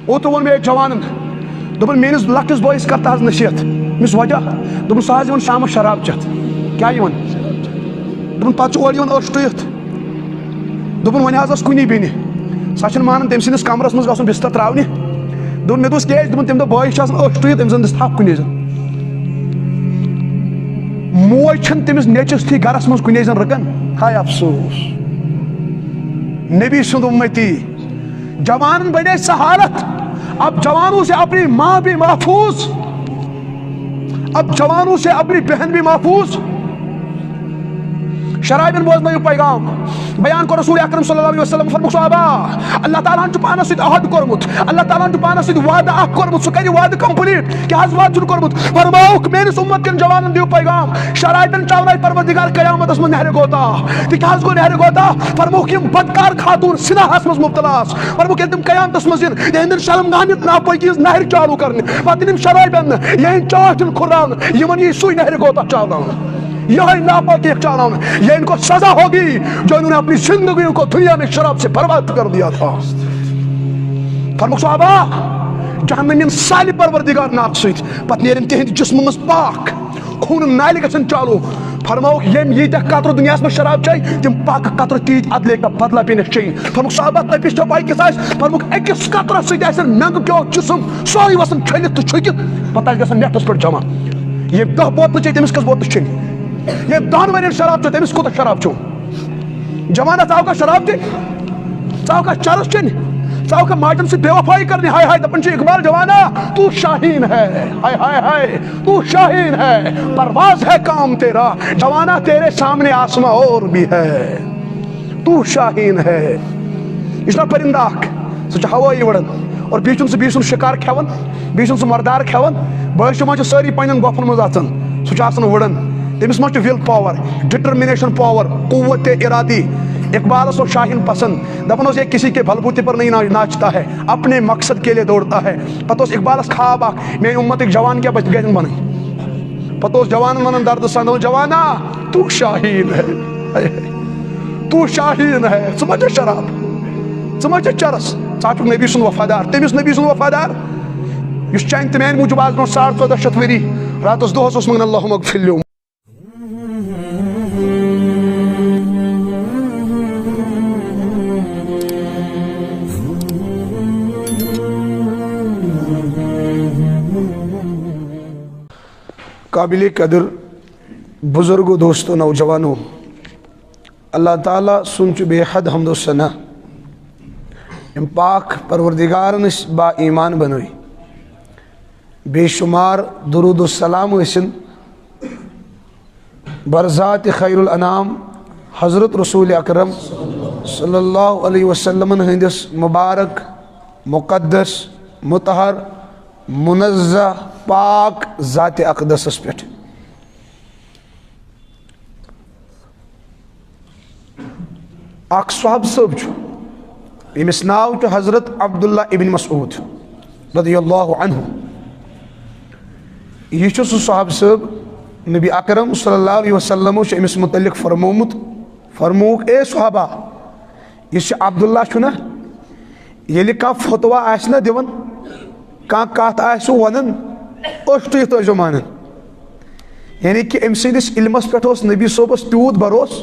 اوتر وون میں جوان دپن میٲنِس لۄکٹِس بٲیِس کر تہٕ حظ نصیحت مس وجہ دوٚپُن سُہ حظ یِوان شامس شراب چٮ۪تھ کیٛاہ یِوان دوٚپُن پتہٕ چھُ اورٕ یِوان أچھ ٹُیِتھ دوٚپُن وۄنۍ حظ ٲس کُنی بیٚنہِ سۄ چھنہٕ مانان تٔمۍ سٕنٛدِس کمرس منٛز گژھُن بستر تراونہِ دوٚپُن مےٚ دوٚپُس کیٛازِ دوٚپُن تمہِ دۄہ بٲیِس چھُ آسان أچھ ٹُیِتھ أمِس زن دِس تھپھ کُنی زن موج چھنہٕ تٔمِس نیٚچِس تھی گرس منٛز کُنی زن رٕکان ہاے افسوس نبی سُنٛد اُمتی جوانن بنے سا حالت اب جوانوں سے اپنی ماں بھی محفوظ اب جوانوں سے اپنی بہن بھی محفوظ شرابین بوزنٲیِو پیغام بیان کو رسول اکرم صلی اللہ علیہ وسلم فرموک صحابہ اللہ تعالیٰ ہن چھُ پانس سۭتۍ عہد کوٚرمُت اللہ تعالیٰ ہن چھُ پانس سۭتۍ وعدٕ اکھ کوٚرمُت سُہ کرِ وعدٕ کمپلیٖٹ کیٛاہ حظ وعدٕ چھُن کوٚرمُت فرماوُکھ میٲنِس اُمت کٮ۪ن جوانن دِیِو پیغام شرابین چاونایہِ پروردگار قیامتس منٛز نہرِ غوطہ تہِ کیٛاہ حظ گوٚو نہرِ غوطہ فرموکھ یِم بدکار خاتوٗن سِناہس منٛز مُبتلا آسہٕ فرموکھ ییٚلہِ تِم قیامتس منٛز یِن یِہنٛدٮ۪ن شرمگاہن یِن ناپٲکی ہٕنٛز نہرِ چالوٗ کرنہِ پتہٕ یِن یِم شرابہِ اننہٕ یِہنٛدۍ چاٹھ یِن کھُراونہٕ یِمن یی سُے نہرِ غوطہ چاوناونہٕ یہی ناپاکی چلانا یہ ان کو سزا ہوگی جو انہوں نے اپنی زندگیوں کو دنیا میں شراب سے برباد کر دیا تھا فرموک صحابہ جہنم سالِ پروردگار ناک سۭتۍ پتہٕ نیرن تہنٛدِ جسمہٕ منٛز پاک خوٗنہٕ نالہِ گژھن چالوٗ فرموکھ ییٚمۍ ییٖتیٛاہ قطرٕ دُنیاہس منٛز شراب چیٚیہِ تِم پاکہٕ قطرٕ تیٖتۍ ادلے کا بدلہ پیٚنکھ چیٚنۍ فرموکھ صحابہ تٔپِس چھا پاے کِژھ آسہِ فرموکھ أکِس قطرس سۭتۍ آسن مینٛگہٕ پیوٚو جسم سورُے وسان چھٔلِتھ تہٕ چھُکِتھ پتہٕ آسہِ گژھان نٮ۪ٹھس پٮ۪ٹھ جمع ییٚمۍ 10 بوتلہٕ چیٚیہِ تٔمِس کٔژ بوتلہٕ چیٚنہِ یہ 10 ؤرین شراب چو تٔمِس کوٗتاہ شراب چو جوانا ژاو کا شراب چیٚنہِ ژاو کا چرس چیٚنہِ ژاو کا ماجن سۭتۍ بے وفٲیی کرنہِ ہاے ہاے دپان چھِ اقبال جوانا تو شاہین ہے ہائے ہائے ہائے تو شاہین ہے پرواز ہے کام تیرا جوانا تیرے سامنے آسماں اور بھی ہے تو شاہین ہے یہ چھُنہ پرندٕ اکھ سُہ چھُ ہوٲیی وڑان اور بیٚیہِ چھُنہٕ سُہ بیٚیہِ سُنٛد شِکار کھٮ۪وان بیٚیہِ چھُنہٕ سُہ مردار کھٮ۪وان بٲشو منٛز چھِ سٲری پننٮ۪ن گۄپھن منٛز اژان سُہ چھُ آسان وڑان تٔمِس منٛز چھُ ول پاور ڈٹرمنیشن پاور قوت ارادی اقبالس اوس شاہین پسند دپان اوس یہ کسی کے بھلبوتے پر نہیں ناچتا ہے اپنے مقصد کے لیے دوڑتا ہے پتہٕ اوس اقبالس خواب اکھ میٲنۍ اُمتٕکۍ جوان کیاہ گژھن بنٕنۍ پتہٕ اوس جوانن ونان دردٕ سان جوانا تو شاہین ہے تو شاہین ہے ژٕ ما چیٚے شراب ژٕ ما چیٚے چرس ژٕ چھُکھ نبی سُنٛد وفادار تٔمِس نبی سُنٛد وفادار یُس چانہِ تہٕ میانہِ موٗجوٗب آز برونٛہہ 1400 ؤری راتس دۄہس اوس منگان اللہُم اغفر لي قابل قدر بزرگوں دوستوں نوجوانوں اللہ تعالیٰ سن بے حد حمد و ثنا ام پاک پروردگارن با ایمان بنوئی بے شمار درود و سلام ٲسِن برذات خیر الانام حضرت رسول اکرم صلی اللہ علیہ وسلم ہندس مبارک مقدس مطہر منزہ پاک ذات اقدسس پہ اخ صحاب صٲب چھُ ییٚمِس ناو چھُ حضرت عبداللہ ابن مسعود رضی اللہ عنہ یہ چھُ سُہ صحاب صٲب نبی اکرم صلی اللہ علیہ وسلم چھُ أمِس متعلق فرمووُکھ اے صحابہ یُس چھُ عبداللہ چھُنہ ییٚلہِ کانٛہہ فتوا آسہِ نہ دِوان کانٛہہ کتھ آسہِ ونان أچھ ٹُیِتھ ٲسۍزیو مانان یعنی کہ أمۍ سٕنٛدِس علمس پٮ۪ٹھ اوس نبی صٲبس تیوٗت بروس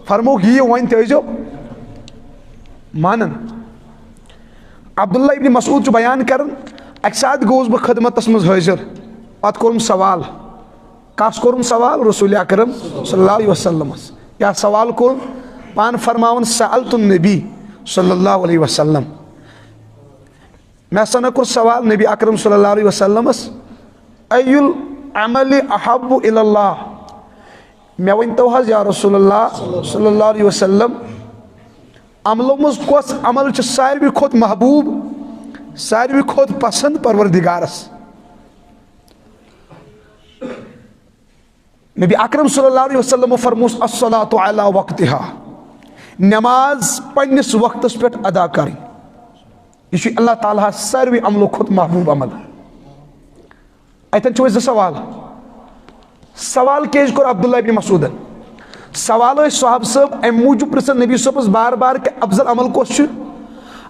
فرمووُکھ یِیِو وۄنۍ تہِ ٲسۍزیو مانان عبداللہ ابن مسعود چھُ بیان کران اکہِ ساتہٕ گوٚوُس بہٕ خدمتس منٛز حٲضر پتہٕ کوٚرُم سوال کس کوٚرُم سوال رسول اکرم صلی اللہ علیہ وسلمس کیٛاہ سوال کوٚرُم پانہٕ فرماوان سألت النبی صلی اللہ علیہ وسلم مےٚ ہسا نہ کوٚر سوال نبی اکرم صلی اللہ علیہ وسلمس ای العمل احب الی اللہ مےٚ ؤنۍتو حظ یا رسول اللہ صلی اللہ علیہ وسلم عملو منٛز کۄس عمل چھُ ساروی کھۄتہٕ محبوٗب ساروی کھۄتہٕ پسنٛد پروردگارس نبی اکرم صلی اللہ علیہ وسلم فرموس الصلاۃ علی وقتها نماز پننس وقتس پٮ۪ٹھ ادا کرٕنۍ یہ چھُ اللہ تعالیٰ ساروی عملو کھۄتہٕ محبوٗب عمل اتٮ۪ن چھُ اَسہِ زٕ سوال کیٛازِ کوٚر عبداللہ ابن مسعودن سوال ٲسۍ صحاب صٲب امہِ موٗجوٗب پرژھان نبی صٲبس بار بار کہ افضل عمل کُس چھُ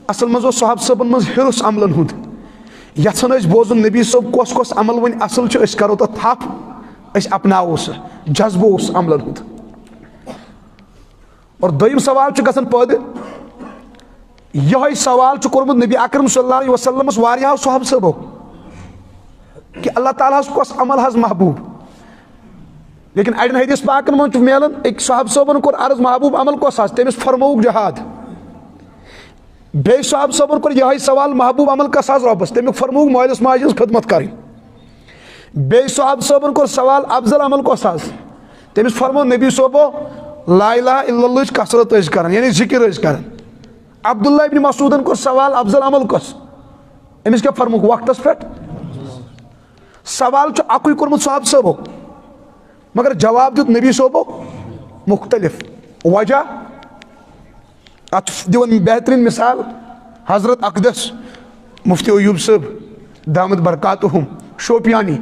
اصل مز صحاب صٲبن مز ہرس عملن ہند یژھان ٲسۍ بوزُن نبی صٲب کۄس کۄس عمل ونہِ اصل چھُ أسۍ کرو تتھ تھپ أسۍ اپناوو سُہ جذبہٕ اوس عملن ہند. اور دوٚیِم سوال چھُ گژھان پٲدٕ یہوے سوال چھُ کوٚرمُت نبی اکرم صلی اللہ علیہ وسلمس واریاہو صحاب صٲبو کہ اللہ تعالیٰ ہس کۄس عمل حظ محبوب. لیکن اڑین حدیث پاکن من چھُ ملان أکۍ صحاب صٲبن کوٚر عرض محبوب عمل کۄس حظ تٔمِس فرمووُکھ جہاد. بیٚیہِ صحاب صٲبن کوٚر یہوے سوال محبوب عمل کس حظ رۄبس تٔمِکۍ فرمووُکھ مٲلِس ماجہِ ہٕنٛز خدمت کرٕنۍ. بیٚیہِ صحاب صٲبن کوٚر سوال افضل عمل کۄس حظ تٔمِس فرموو نبی صٲبو لا الہ الا اللہٕچ کثرت ٲسۍ کران یعنی ذکر ٲسۍ کران. عبداللہ ابن مسعودن کوٚر سوال افضل عمل کۄس أمِس کیٛاہ فرمووُکھ وقتس پٮ۪ٹھ. سوال چھُ اکُے کوٚرمُت صحاب صٲبو مگر جواب دیُت نبی صٲبو مختلف. وجہ اتھ دِوان بہترین مثال حضرت اقدس مفتی ایوب صٲب دامت برکاتہم شوپیانی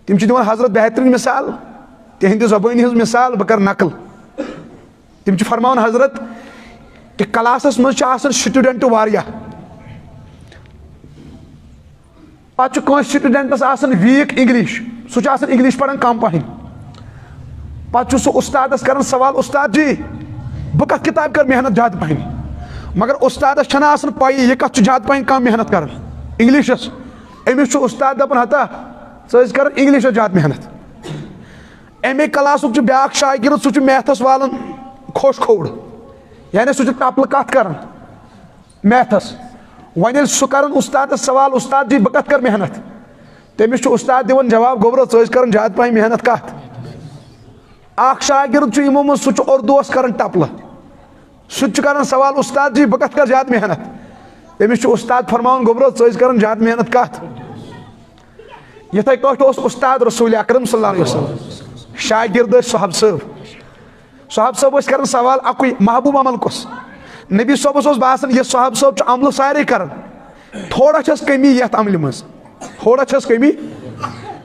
تِم چھِ دِوان حضرت بہترین مثال تِہنٛدِ زبٲنۍ ہٕنٛز مثال بہٕ کرٕ نقل. تِم چھِ فرماوان حضرت کہ کلاسس منٛز چھِ آسان سٹوڈنٹ واریاہ پتہٕ چھُ کٲنٛسہِ سٹوڈنٹس آسان ویٖک انگلش سُہ چھُ آسان انگلش پران کم پہن پتہٕ چھُ سُہ استادس کران سوال استاد جی بہٕ کتھ کتابہِ کرٕ محنت زیادٕ پہن مگر استادس چھنہٕ آسان پایی یہِ کتھ چھُ زیادٕ پہن کم محنت کران انگلشس. أمِس چھُ استاد دپان ہتا ژٕ ٲسۍ کران انگلشس زیادٕ محنت. امی کلاسُک چھُ بیاکھ شاگرد سُہ چھُ میتھس والان کھوش کھوڑ یعنی سُہ چھُ ٹپلہٕ کتھ کران میتھس. وۄنۍ ییٚلہِ سُہ کران استادس سوال استاد جی بہٕ کتھ کرٕ محنت تٔمِس چھُ استاد دِوان جواب گوٚبرو ژٕ ٲسۍ کران زیادٕ پہن محنت کتھ. اکھ شاگرد چھُ یِمو منٛز سُہ چھُ اردوٗوس کران ٹپلہٕ سُہ تہِ چھُ کران سوال استاد جی بہٕ کتھ کرٕ زیادٕ محنت تٔمِس چھُ استاد فرماوان گوٚبرو ژٕ ٲسۍ کران زیادٕ محنت کتھ. یِتھے پٲٹھۍ اوس استاد رسول اکرم صلی اللہ علیہ وسلم شاگرد ٲسۍ صحاب صٲب. صحاب صٲب ٲسۍ کران سوال اکُے محبوب عمل کُس. نبی صٲبس اوس باسان یہِ صحاب صٲب چھُ عملہٕ سارے کران تھوڑا چھس کمی یتھ عملہِ منٛز تھوڑا چھس کمی.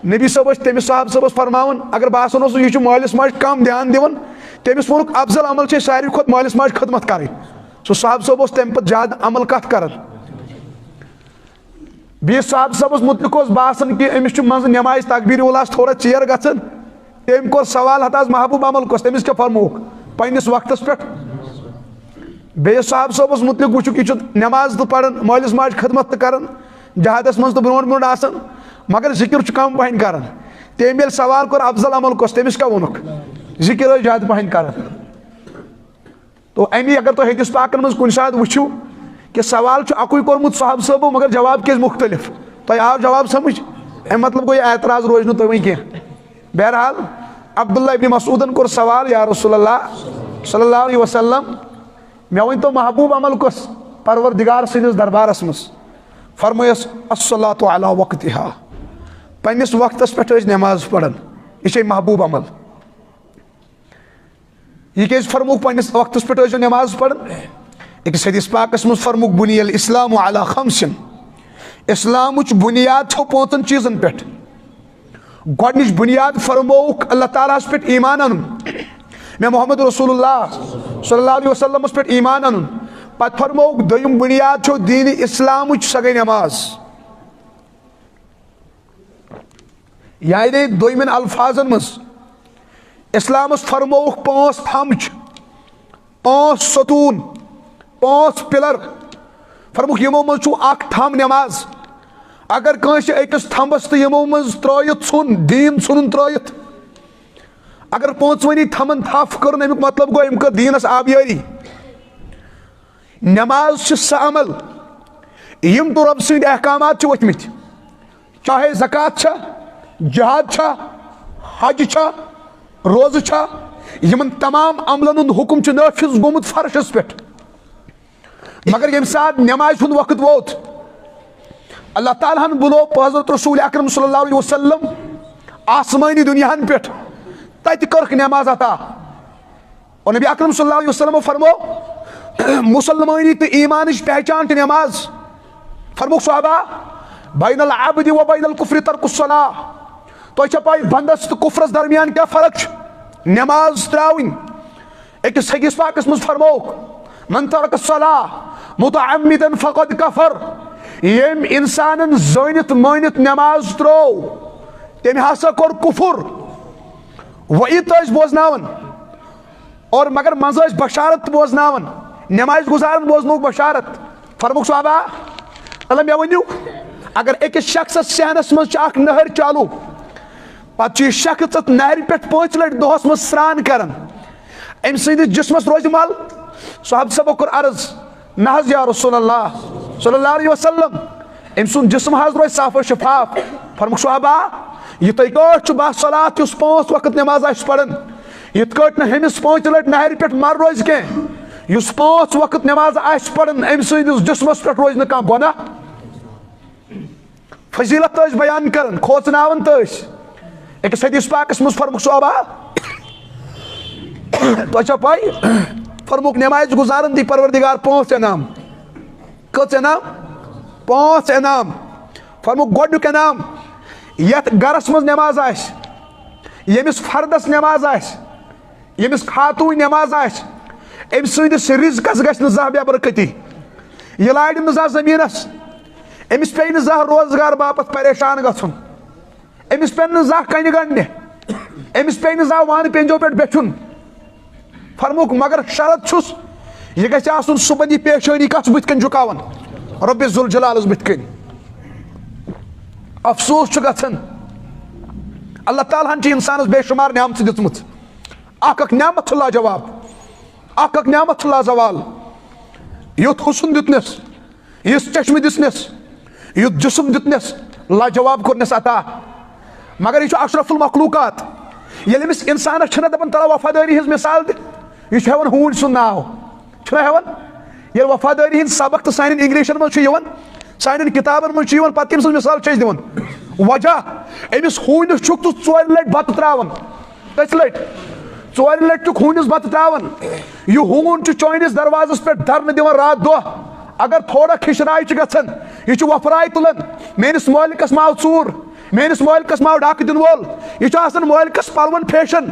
نبی صٲب ٲسۍ تٔمِس صحاب صٲبس فرماوان اگر باسان اوس یہِ چھُ مٲلِس ماجہِ کم دیان دِوان تٔمِس ووٚنُکھ افضل عمل چھِ ساروی کھۄتہٕ مٲلِس ماجہِ خدمت کرٕنۍ. سُہ صحاب صٲب اوس تمہِ پتہٕ زیادٕ عمل کتھ کران. بیٚیِس صحاب صٲبس متعلق اوس باسان کہ أمِس چھُ منٛزٕ نٮ۪مازِ تقبیٖر اولاہس تھوڑا ژیر گژھان تٔمۍ کوٚر سوال ہتا محبوب عمل کۄس تٔمِس کیٛاہ فرمووُکھ پننِس وقتس پٮ۪ٹھ. بیٚیِس صحاب صٲبس متعلق وٕچھُکھ یہِ چھُ نٮ۪ماز تہِ پران مٲلِس ماجہِ خدمت تہِ کران جہادس منٛز تہِ برونٛٹھ برونٛٹھ آسان مگر ذکر چھُ کم پہن کران. تٔمۍ ییٚلہِ سوال کوٚر افضل عمل کۄس تٔمِس کیٛاہ ووٚنُکھ ذکر ٲسۍ زیادٕ پہن کران. تو امی اگر تُہۍ حدیث پاکن منٛز کُنہِ ساتہٕ وٕچھِو کہ سوال چھُ اکُے کوٚرمُت صحاب صٲبو مگر جواب کیازِ مختلف تۄہہِ آو جواب سمجھ اَمہِ مطلب گوٚو یہِ اعتراض روزِ نہٕ تۄہہِ وۄنۍ کینٛہہ. بہرحال عبداللہ ابن مسعودن کوٚر سوال یا رسول اللہ صلی اللہ علیہ وسلم مےٚ ؤنۍتو محبوب عمل کۄس پروردگار سٕنٛدِس دربارس منٛز. فرمٲیس الصلاۃ علی وقتہا پننِس وقتس پٮ۪ٹھ ٲسۍ نٮ۪ماز پران یہِ چھے محبوب عمل. یہِ کیازِ فرمووُکھ پننِس وقتس پٮ۪ٹھ ٲسۍزیو نٮ۪ماز پران. أکِس حدیث پاکس منٛز فرمووُکھ بُنی الاسلام علی خمسن اسلامٕچ بُنیاد چھو پانٛژن چیٖزن پٮ۪ٹھ. گۄڈنِچ بُنیاد فرمووُکھ اللہ تعالیٰ ہس پٮ۪ٹھ ایمان انُن مےٚ محمد رسول اللہ صلی اللہ علیہ وسلمس پٮ۪ٹھ ایمان انُن. پتہٕ فرمووُکھ دوٚیِم بُنیاد چھو دیٖنِ اسلامٕچ سۄ گٔے نٮ۪ماز. یعنی دوٚیمٮ۪ن الفاظن منٛز اسلامس فرمووُکھ پانٛژھ تھم چھِ پانٛژھ ستوٗن پانٛژھ پِلر. فرمووُکھ یِمو منٛز چھُ اکھ تھم نٮ۪ماز. اگر کٲنٛسہِ أکِس تھمبس تہٕ یِمو منٛز ترٲیِتھ ژھُن دیٖن ژھُنُن ترٲیِتھ اگر پانٛژوٕنی تھمن تھپھ کٔرٕن امیُک مطلب گوٚو أمۍ کٔر دیٖنس آبیٲری. نٮ۪ماز چھِ سۄ عمل یِم تہٕ رۄبہٕ سٕنٛدۍ احکامات چھِ ؤتھمٕتۍ چاہے زکات چھا جہاد چھا حج چھا روزٕ چھا یِمن تمام عملن ہُنٛد حُکم چھُ نٲفِظ گوٚمُت فرشس پٮ۪ٹھ. مگر ییٚمہِ ساتہٕ نٮ۪مازِ ہُنٛد وقت ووت اللہ تعالیٰ ہن بُلو حضرت رسول اکرم صلی اللہ علیہ وسلم آسمٲنی دُنیاہن پٮ۪ٹھ تتہِ کٔرٕکھ نٮ۪ماز عطا. اور نبی اکرم صلی اللہ علیہ وسلمو فرمو مسلمٲنی تہٕ ایمانٕچ پہچان چھِ نٮ۪ماز. فرمووُکھ صحابہ بین العبد و بین الکفر ترک الصلاۃ تۄہہِ چھا پاے بندس تہٕ کفرس درمیان کیٛاہ فرق چھِ نٮ۪ماز تراوٕنۍ. أکِس حدیث پاکس منٛز فرمووُکھ من ترک الصلاة متعمدا فقد کفر. یم انسان زٲنِتھ مٲنِتھ نماز ترٛوو تٔمۍ ہسا کوٚر کُفُر. وعیٖد تہِ ٲسۍ بوزناوان اور مگر منٛزٕ ٲسۍ بشارت تہِ بوزناوان. نماز گزارن بوزنووُکھ بشارت. فرموک صحابہ مطلب مےٚ ؤنِو اگر أکِس شخصس صحنس منٛز چھِ اکھ نہر چالوٗ پتہٕ چھُ یہِ شخص اتھ نہرِ پٮ۪ٹھ 5 لٹہِ دۄہس منٛز سرٛان کران أمۍ سٕنٛدِس جسمس روزِ مل؟ صحابہ صٲبو کوٚر عرض نہ حظ یا رسول اللہ صلی اللہ علیہ وسلم أمۍ سُنٛد جسم حظ روزِ صاف و شفاف. فرموک صحابہ یِتھٕے کٲٹھۍ چھُ باصلات یُس 5 وقت نماز آسہِ پران یِتھ کٲٹھۍ نہٕ ہُمِس 5 لٹہِ نہرِ پٮ۪ٹھ مر روزِ کینٛہہ یُس 5 وقت نماز آسہِ پران أمۍ سٕنٛدِس جسمس پٮ۪ٹھ روزِ نہٕ کانٛہہ گۄناہ. فضیلت تہِ ٲسۍ بیان کران کھوژناوان تہِ ٲسۍ. أکِس حدیث پاکس منٛز فرموک صحابہ تۄہہِ چھا پاے فرموک نماز گزارن دی پروردگار 5 انعام. کٔژ انعام؟ 5 انعام. فرموک گۄڈنیُک انعام یتھ گرس منٛز نماز آسہِ ییٚمِس فردس نماز آسہِ ییٚمِس خاتوٗن نماز آسہِ أمۍ سٕنٛدِس رِزقس گژھِ نہٕ زانٛہہ بے برکتی. یہِ لارِ نہٕ زانٛہہ زٔمیٖنس أمِس پیٚیہِ نہٕ زانٛہہ روزگار باپتھ پریشان گژھُن. أمِس پیٚن نہٕ زانٛہہ کنہِ گنڈنہِ. أمِس پیٚیہِ نہٕ زانٛہہ وانہٕ پیٚنٛجو پٮ۪ٹھ بیچھُن. فرموک مگر شرط چھُس یہِ گژھِ آسُن صُبحن یہِ پیشٲنی کتھ بٕتھِ کٔنۍ جُکاوان رۄبِ ذوالجلالس بٕتھِ کٔنۍ. افسوس چھُ گژھان اللہ تعالیٰ ہن چھِ انسانس بے شُمار نعمژٕ دِژمٕژ. اکھ نعمت چھُ لاجواب اکھ نعمت چھُ لازوال. یُتھ حُسن دیُتنس یُس چشمہٕ دِژنس یُتھ جسم دیُتنس لاجواب کوٚرنس عطا. مگر یہِ چھُ اشرف المخلوقات. ییٚلہِ أمِس انسانس چھِنہ دپان تلا وفادٲری ہٕنٛز مثال دِ یہِ چھُ ہٮ۪وان ہوٗنۍ سُنٛد ناو چھُنہ ہٮ۪وان. ییٚلہِ وفادٲری ہٕنٛدۍ سبق تہٕ سانٮ۪ن انگلشن منٛز چھُ یِوان سانٮ۪ن کتابن منٛز چھُ یِوان پتہٕ کٔمۍ سٕنٛز مثال چھِ أسۍ دِوان. وجہ أمِس ہوٗنِس چھُکھ ژٕ 4 لٹہِ بتہٕ ترٛاوان. کٔژِ لٹہِ؟ 4 لٹہِ چھُکھ ہوٗنِس بتہٕ ترٛاوان. یہِ ہوٗن چھُ چٲنِس دروازس پٮ۪ٹھ دھرنہٕ دِوان رات دۄہ. اگر تھوڑا کھِشراے چھِ گژھان یہِ چھُ وۄپھراے تُلان میٲنِس مٲلکس ما آو ژوٗر میٲنِس مٲلکس ما آو ڈاکہٕ دِنہٕ وول. یہِ چھُ آسان مٲلکس پلون فیشن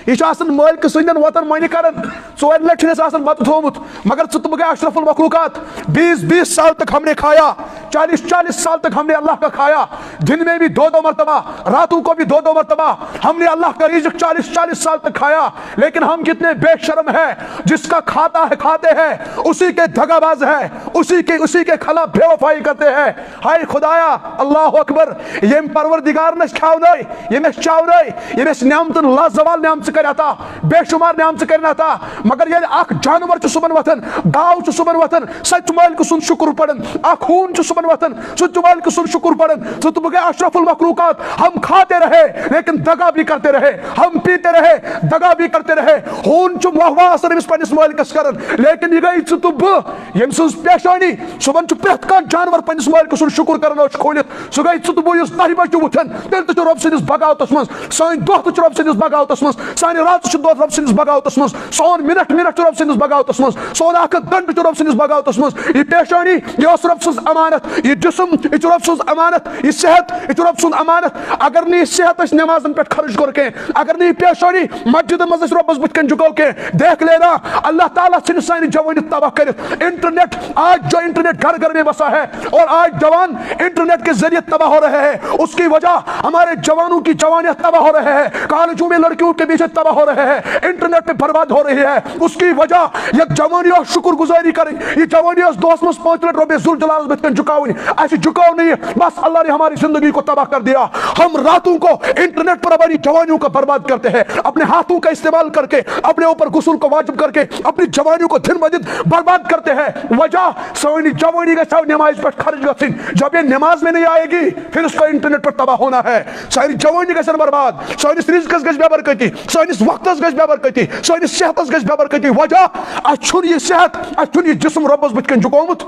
یہ مٲلکہٕ سٕنٛدٮ۪ن وۄتن مۄنہِ کران. 4 لٹہِ چھُنہٕ اَسہِ آسان بتہٕ تھومُت مگر ژٕ تہٕ بہٕ گٔے اشرف المخلوقات. 20 سال تک ہم نے کھایا 40 سال تک ہم نے اللہ کا کھایا. دن میں بھی 2 مرتبہ راتوں کو بھی 2 مرتبہ ہم نے اللہ کا رزق 40 سال تک کھایا. لیکن ہم کتنے بے شرم ہیں جس کا کھاتے ہیں اسی کے دھگا باز ہے اسی کے خلاف بے وفائی کرتے ہیں. ہائے خدایا اللہ اکبر یم پروردگار نس کھاونٲے ییٚمِس چاونٲے ییٚمِس نعمتن لازوال نعمژٕ کر عطا بے شمار نعمژٕ کرن عطا. مگر ییٚلہِ اکھ جانور چھُ صبحن وۄتھان گاو چھُ صبحن وۄتھان سۄ تہِ چھُ مٲلکہٕ سُنٛد شُکر پران. اکھ ہوٗن چھُ صبحن وۄتھان سُہ تہِ چھُ مٲلکہٕ سُنٛد شُکر پران. ژٕ تہٕ بہٕ گٔے اشرف المخلوقات. ہم کھاتے رہے لیکن دگا بھی کرتے رہے ہم پیتے رہے دگا بھی کرتے رہے. ہوٗن چھُ واہ آسان أمِس پننِس مٲلکس کران لیکن یہِ گٔے ژٕ تہٕ بہٕ ییٚمہِ سٕنٛز پیشٲنی صبحن چھُ پرٛٮ۪تھ کانٛہہ جانور پننِس مٲلکہٕ سُنٛد شُکر کران أچھ کھوٗلِتھ. سُہ گٔے ژٕ تہٕ بہٕ یُس 10 بجہِ چھُ وُتھان تیٚلہِ تہِ چھُ رۄب سٕنٛدِس بغاوتس منٛز. سٲنۍ دۄہ تہِ چھُ رۄب سٕنٛدِس بغاوتس منٛز. سانہِ راتہٕ چھُ دۄہ رۄب سٕنٛدِس بغاوتس منٛز. سون منٹ چھُ رۄب سٕنٛدِس بغاوتس منٛز. سون اکھ گنٹہٕ چھُ رۄب سٕنٛدِس بغاوتس منٛز. یہِ پیشٲنی یہِ ٲس رۄب سٕنٛز امانت. یہِ جسم یہِ چھُ رۄب سٕنٛز امانت. یہِ صحت یہِ چھُ رۄب سُنٛد امانت. اگر نہٕ یہِ صحت أسۍ نمازن پٮ۪ٹھ خرٕچ کوٚر کینٛہہ اگر نہٕ یہِ پیشٲنی مسجدن منٛز أسۍ رۄبس بٕتھِ کٔنۍ جُکو کینٛہہ دیکھ لینا اللہ تعالیٰ ژھٕنہِ سانہِ جوٲنی تباہ کٔرِتھ. انٹرنیٹ آج جو انٹرنیٹ گھر گھر میں بسا ہے اور آج جوان انٹرنیٹ کے ذریعے تباہ ہو رہے ہیں. اس کی وجہ ہمارے جوانوں کی جوانیاں تباہ ہو رہے ہیں. کالجوں میں لڑکیوں کے پیچھے تباہ ہو رہے ہیں. انٹرنیٹ پہ برباد ہو رہی ہے. اس کی وجہ یہ جوانی اور شکر گزاری کریں. یہ جوانی اور دۄہس منٛز 5 لٹہِ رۄبِ ذوالجلالس بٕتھِ کٔنۍ جُکاوٕنۍ. اَسہِ جُکاو نہٕ یہِ بس اللہ نے ہماری زندگی کو تباہ کر دیا. ہم راتوں کو انٹرنیٹ پر ہماری جوانیوں کو برباد کرتے ہیں. اپنے ہاتھوں کا استعمال کر کے اپنے اوپر غسل کو واجب کر کے اپنی جوانیوں کو دن بدن برباد کرتے ہیں. وجہ سانی جوانی گژھِ نماز پہ خرچ گژھٕنۍ. جب یہ نماز میں نہیں آئے گی پھر اس کو انٹرنیٹ پر تباہ ہونا ہے. سانی جوانی گژھن برباد. سٲنِس رزقس گژھِ بے برکتی. سٲنِس وقتس گژھِ بے برکتی. سٲنِس صحتس گژھِ بے برکتی. وجہ اَسہِ چھُنہٕ یہِ صحت اَسہِ چھُنہٕ یہِ جسم رۄبس بٕتھِ کٔنۍ جُکومُت.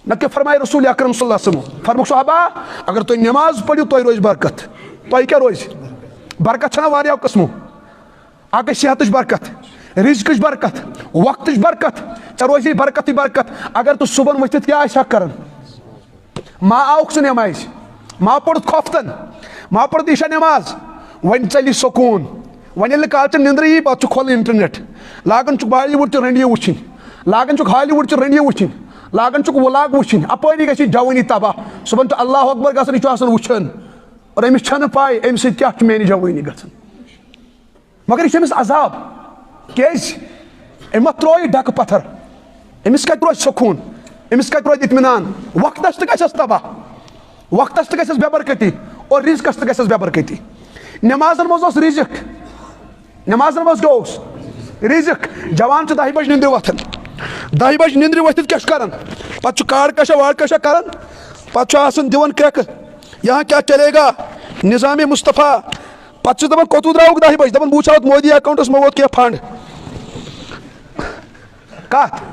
نہ کہ فرمائے رسول اکرم صلی اللہ علیہ وسلم فرموک صحابہ اگر تُہۍ نماز پٔرِو تۄہہِ روزِ برکت. تۄہہِ کیٛاہ روزِ برکت چھنہ واریاہو قٕسمو. اکھ گژھِ صحتٕچ برکت رزقٕچ برکت وقتٕچ برکت. ژےٚ روزی برکتٕے برکت. اگر ژٕ صبحن ؤتھِتھ کیٛاہ آسہِ کران ما آوُکھ ژٕ نمازِ ما پوٚرُتھ کھۄفتن ما پوٚرُتھ عشاء نماز وۄنۍ ژَلہِ سکوٗن. وۄنۍ ییٚلہِ نہٕ کالچن نِندرٕ یی پتہٕ چھُ کھولُن انٹرنیٹ لاگان بالی ووڈ چہ رنڈی وچھن لاگان ہالی ووڈ چہ رنڈی وچھن لاگان ولاگ وچھن اپری گژھِ جوانی تباہ صبحن تو اللہ اکبر گژھان یہ آسان وچھان اور امس چھنہ پاے امہ سۭتۍ کیاہ چھُ میانہِ جوانی گژھان مگر یہ امس عذاب کیازِ أمۍ ما ترٛوو یہِ ڈکہٕ پتھر امس کتہِ روزِ سکوٗن امس کتہِ روزِ اطمینان وقتس تہِ گژھٮ۪س تباہ وقتس تہِ گژھٮ۪س بے برکتی اور رزقس تہِ گژھٮ۪س بے برکتی نمازن منٛز اوس رزق نمازن منٛز کیٛاہ اوس رزق جوان چھُ 10 بجہِ نندرِ وۄتھان 10 بجہِ نندرِ ؤتھِتھ کیٛاہ چھُ کران پتہٕ چھُ کاڑ کشا واڑ کشا کران پتہٕ چھُ آسان دِوان کرٛٮ۪کہٕ یہاں کیا چلے گا نظام مصطفیٰ پتہٕ چھُس دپان کوٚتوٗ درٛاوُکھ 10 بجہِ دپان بہٕ وٕچھِ ہا مودی اکاؤنٹس ما ووت کینٛہہ فنڈ کتھ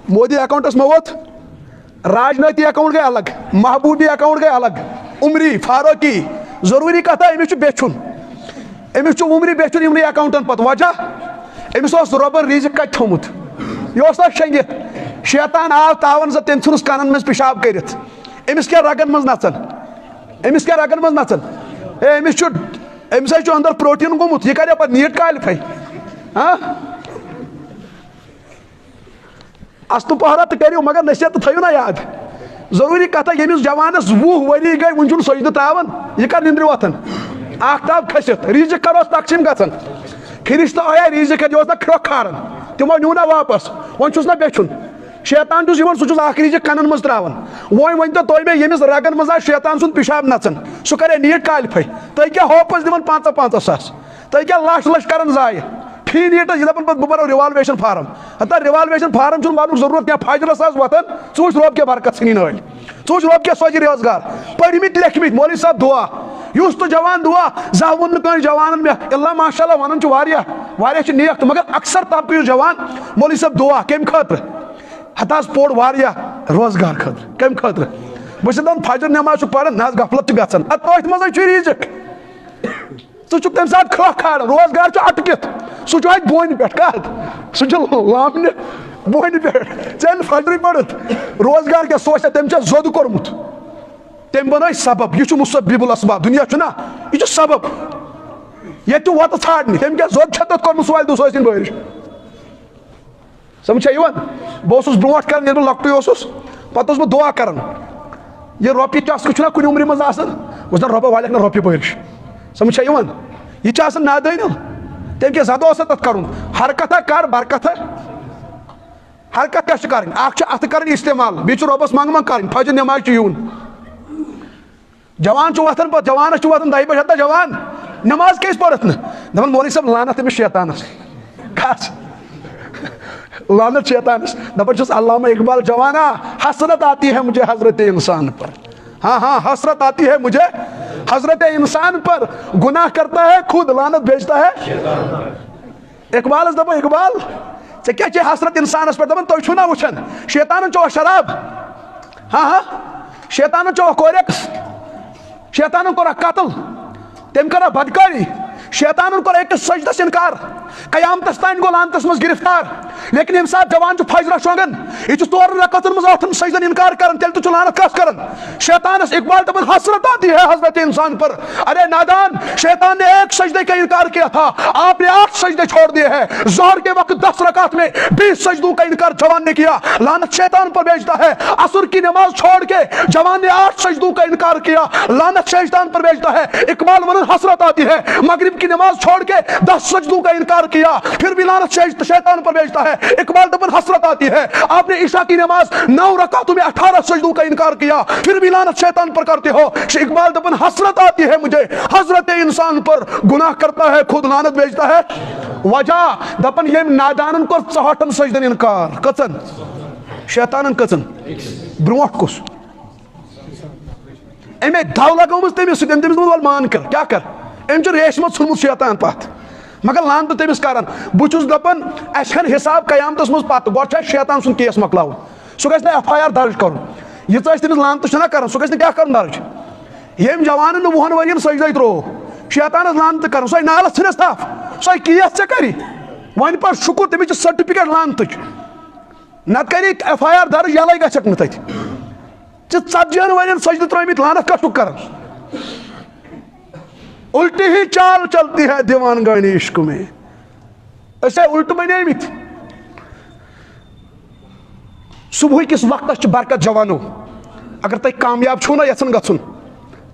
مودی اکاؤنٹس ما ووت راجنیتی اکاؤنٹ گئی الگ محبوبی اکاؤنٹ گئی الگ عمری فاروقی ضروری کتھ امس چھُ بیچھُن امس چھُ عمری بیچھُن یمنٕے اکاؤنٹن پتہٕ وجہ امس اوس رۄبن رزق کتہِ تھوٚمُت یہِ اوس نا شیٚنگِتھ شیطان آو تاون زٕ تٔمۍ ژھُنُس کنن منٛز پِشاب کٔرِتھ امس کیٛاہ رگن منٛز نژان امس کیٛاہ رگن منٛز نژان ہے امس چھُ اندر پروٹیٖن گوٚمُت یہِ کرِ پتہٕ نیٖٹ کالِفاے اصل پہرا تہِ کٔرِو مگر نصیحت تہِ تھٲیِو نا یاد ضروٗری کتھا ییٚمِس جوانس 20 ؤری گٔے وُنہِ چھُنہٕ سجدٕ تراوان یہِ کر نندرِ وۄتھان آفتاب کھٔسِتھ رزق کروس تقسیٖم گژھان فرشتہٕ آیا رزق یہِ اوس نا کھرٛۄکھ کھاران تِمو نیوٗ نا واپس وۄنۍ چھُس نا بیچھُن شیطان چھُس یِوان سُہ چھُس اکھ رزق کنن منٛز تراوان وۄنۍ ؤنۍتو تُہۍ مےٚ ییٚمِس رگن منٛز آسہِ شیطان سُنٛد پِشاب نژان سُہ کرے نیٖٹ کالِفاے تُہۍ کیٛاہ ہوپس دِوان 50 ساس تُہۍ کیٛاہ لچھ لچھ کران ضایہِ فی نیٖٹس یہِ دپان پتہٕ بہٕ برو رِوالویشن فارم ہتا رِوالویشن فارم چھُنہٕ برنُک ضروٗرت کینٛہہ فجرس آز وۄتھان ژٕ وٕچھ رۄب کیٛاہ برکت ژھٕنی نٲلۍ ژٕ وٕچھ رۄب کیٛاہ سوزِ روزگار پٔرمٕتۍ لیکھمٕتۍ مولوی صٲب دعا یُس تہٕ جوان دعا زانٛہہ ووٚن نہٕ کٲنٛسہِ جوانن مےٚ اللہ ماشاء اللہ ونان چھُ واریاہ چھِ نیک تہٕ مگر اکثر طبقہٕ یُس جوان مولوی صٲب دعا کمہِ خٲطرٕ ہتا حظ پوٚر واریاہ روزگار خٲطرٕ کمہِ خٲطرٕ بہٕ چھُس دپان فجر نٮ۪ماز چھُ پران نہ حظ غفلت چھِ گژھان ادٕ أتھۍ منٛزے چھُ رزق ژٕ چھُکھ تمہِ ساتہٕ کھرٛۄکھ کھاران روزگار چھُ اٹکِتھ سُہ چھُ اتہِ بونہِ پٮ۪ٹھ کتھ سُہ چھُ لامنہِ بونہِ پٮ۪ٹھ ژےٚ ییٚلہِ فجرٕے پٔرِتھ روزگار کیٛاہ سوچ تٔمۍ چھا زوٚد کوٚرمُت تٔمۍ بنٲے سبب یہِ چھُ مُسبِبُل اسباب دُنیا چھُنہ یہِ چھُ سبب ییٚتہِ چھُ وۄتہٕ ژھانڈنہِ تٔمۍ کیٛاہ زوٚد چھا تتھ کوٚرمُت سوالہِ دوٚس ٲسِن بٲرِش سمجھ چھا یِوان بہٕ اوسُس برونٛٹھ کران ییٚلہِ بہٕ لۄکٹُے اوسُس پتہٕ اوسُس بہٕ دعا کران یہِ رۄپیہِ چسکہٕ چھُنہ کُنہِ عمرِ منٛز آسان بہٕ چھُس دپان رۄبا والٮ۪کھ نہ رۄپیہِ بٲرِش سمجھ چھا یِوان یہِ چھِ آسان نادٲنِل تٔمۍ کیٛاہ زدٕ اوسا تتھ کرُن حرکتھا کر برکتھا حرکت کیٛاہ چھِ کرٕنۍ اکھ چھِ اتھٕ کرٕنۍ استعمال بیٚیہِ چھُ رۄبس منٛگہٕ کرٕنۍ فجر نٮ۪ماز چھُ یِوُن جوان چھُ وۄتھان پتہٕ جوانس چھُ وۄتھان 10 بجہِ ہتا جوان نٮ۪ماز کیازِ پٔرٕتھ نہٕ دپان مولوی صٲب لعنت أمِس شیطانس کھس لعنت شیطانس دپان چھُس علامہ اقبال جوانا حسرت آتی ہے مجھے حضرت انسان پر ہاں حسرت آتی ہے مجھے حضرت انسان پر گناہ کرتا ہے خود لعنت بھیجتا ہے اقبالس دپان اقبال ژےٚ کیٛاہ چھے حسرت انسانس پٮ۪ٹھ دپان تُہۍ چھُو نا وٕچھان شیطانن چوٚوکھ شراب شیطانن چوٚوکھ کوریکس شیطانن کوٚرکھ قتل تٔمۍ کٔرٕکھ بدکٲری شیطانن کوٚر أکِس سجدس انکار قیامتس تانۍ گوٚو لعنتس منٛز گرفتار لیکن ییٚمہِ ساتہٕ جوان چھُ فجرس شۄنٛگان یہِ چھُ 4 رکعتن منٛز 8 سجدن انکار کران تیٚلہِ تہِ چھُ لعنت کس کران شیطانس اقبال دپان حسرت آتی ہے حضرت انسان پر ارے نادان شیطان نے 1 سجدے کا انکار کیا تھا آپ نے 8 سجدے چھوڑ دیے ہیں ظہر کے وقت 10 رکعت میں 20 سجدوں کا انکار جوان نے کیا لعنت شیطان پر بھیجتا ہے عصر کی نماز چھوڑ کے جوان نے 8 سجدوں کا انکار کیا لعنت شیطان پر بھیجتا ہے اقبال ونن حسرت آتی ہے مغرب کی نماز چھوڑ کے 10 سجدوں کا انکار کیا پھر بھی لعنت شیطان پر بھیجتا ہے اقبال دپن حسرت آتی ہے آپ نے عشاء کی نماز 9 رکعتوں میں 18 سجدوں کا انکار کیا پھر بھی لعنت شیطان پر کرتے ہو اقبال دپن حسرت آتی ہے مجھے حضرت انسان پر گناہ کرتا ہے خود لعنت بھیجتا ہے وجہ دپن یم نادانن کور 64 سجدن انکار کژن شیطانن کژن برونٹھ کس امی دو لگومس تمس سۭتۍ تٔمِس دوٚپ وَلہٕ مان کر کیٛاہ کر أمۍ چھُ ریشمت ژھُنمُت شیطان پتھ مگر لعنت تٔمِس کران بہٕ چھُس دپان اَسہِ چھَنہٕ حساب قیامتس منٛز پتہٕ گۄڈٕ چھُ اَسہِ شیطان سُنٛد کیس مۄکلاوُن سُہ گژھِ نہٕ FIR درٕج کرُن ییٖژ أسۍ تٔمِس لعنتہٕ چھِنہ کران سُہ گژھِ نہٕ کیٛاہ کرُن درٕج ییٚمۍ جوانن نہٕ 20 ؤرین سجدے تروو شیطانس لعنتہٕ کران سۄے نالس ژھٕنس تھپھ سۄے کیس ژےٚ کری وۄنۍ پر شُکُر تٔمِس چھِ سرٹِفکیٹ لعنتٕچ نتہٕ کری FIR درٕج یلے گژھکھ نہٕ تتہِ ژےٚ 40 ؤرین سجدٕ ترٲومٕتۍ لعنت کتھ چھُکھ کران الٹی ہی چال چلتی ہے دیوان گانی عشق میں اسے الٹ بنے مت صبح کس وقت برکت جوانو اگر تھی کامیاب چھو نا یژھان گژھن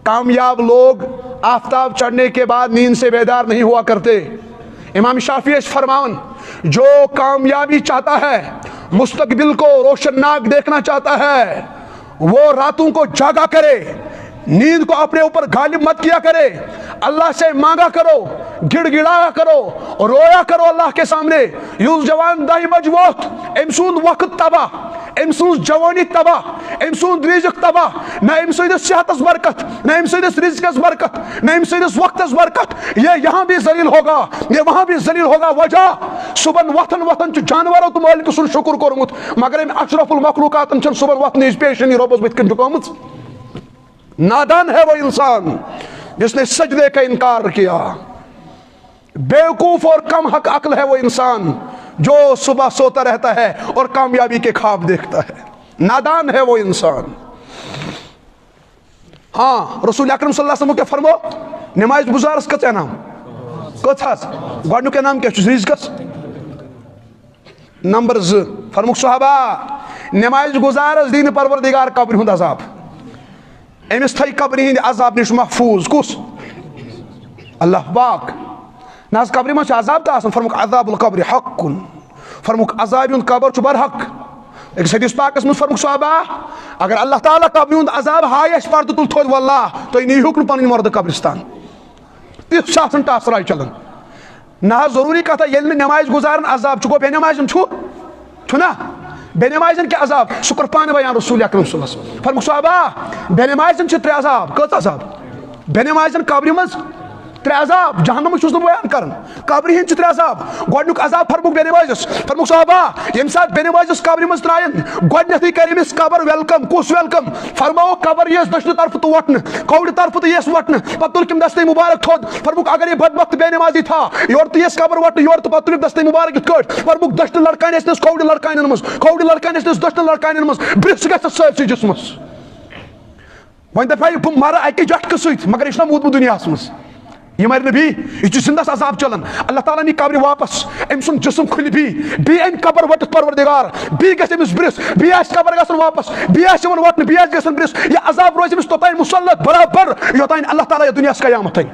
کامیاب لوگ آفتاب چڑھنے کے بعد نیند سے بیدار نہیں ہوا کرتے امام شافعی فرماون جو کامیابی چاہتا ہے مستقبل کو روشنناک دیکھنا چاہتا ہے وہ راتوں کو جاگا کرے نیند کو اپنے اوپر غالب مت کیا کرے اللہ سے مانگا کرو گڑ گڑایا کرو رویا کرو اللہ کے سامنے یوز جوان دہی مجبوط ام سند وقت تباہ ام سند جوانی تباہ ام سند رزق تباہ نہ ام سندس صحتس برکت نہ ام سندس رزقس برکت نہ ام سندس وقتس برکت یہ یہاں بھی ذلیل ہوگا یہ وہاں بھی ذلیل ہوگا وجہ صبح وتھن وتھن جانورو تو مالک سن شکر کورمت مگر ام اشرف المخلوقات چھ صبح وتھن پیشنی ربس بت کن جھکامت نادان ہے وہ انسان جس نے سجدے کا انکار کیا بیوقوف اور کم حق عقل ہے وہ انسان جو صبح سوتا رہتا ہے اور کامیابی کے خواب دیکھتا ہے نادان ہے وہ انسان ہاں رسول اکرم صلی اللہ علیہ وسلم کے فرمو نماز گزارس کت انعام کت حس گوڈنیک انعام کیا چھ رزقس نمبر 2 فرموک صحابہ نماز گزارس دین پروردگار قبر ہند عذاب امس تھئی قبر ہند عذاب نش محفوظ کس اللہ پاک نہ قبر مجھ عذاب تو آسان فرموک عذاب القبر حق فرموک عذاب قبر برحق ایک حدیث پاکس من فرموک صحابہ اگر اللہ تعالیٰ قبر ہند عذاب ہائش پردہ تل تھوڑ واللہ تو نہیں حکم پن مرد قبرستان تیس آسان ٹاسرائی چلن نہ ضروری کتھا یل نماز گزارن عذاب چھ گو بے نمازن چھنا بے نمازن کیا عذاب شکر پانے بیان رسول اکرم صلی اللہ علیہ وسلم فرموک صحابہ بے نمازن چھ 3 عذاب کت عذاب بے نمازن قبر مز 3 عذاب جہنم چھس نہ بیان کرن قبر ہند 3 عذاب گوڈنیک عذاب فرموک بے نمازس فرموک صحابہ یم سات بے نمازس قبر مز ترائن گوڈنیتھے کر امس قبر ویلکم کس ویلکم فرماو قبر یس دشن طرف تو وٹن کھوڑ طرف تو یس وٹن پتہ تل کم دستے مبارک تھود فرموک اگر یہ بدبخت بے نمازی تھا یور تو یس قبر وٹن یور تو پتہ تل دستے مبارک یت کٹ فرموک دشن لڑکان اس کھوڑ لڑکان مز کھوڑ لڑکان اس دشن لڑکان مز برس گژھِ سٲرسٕے جسمس وۄنۍ دپہِ بہٕ مرٕ اکہِ جٹکہٕ سۭتۍ مگر یہ چھُنہ موٗدمُت دُنیاہس منٛز یہ مر نبی یہ زندس عذاب چلن اللہ تعالیٰ نی قبر واپس ام سن جسم کھل بی ان قبر وٹت پروردگار بی گژھِ امس برس بی آسہِ قبر گژھن واپس بی آسہِ یِمن وٹنہٕ بی آسہِ گژھن برس یہ عذاب روزِ امس توتانۍ مسلط برابر یوتانۍ اللہ تعالیٰ یہ دنیاہس قیامت تھایہِ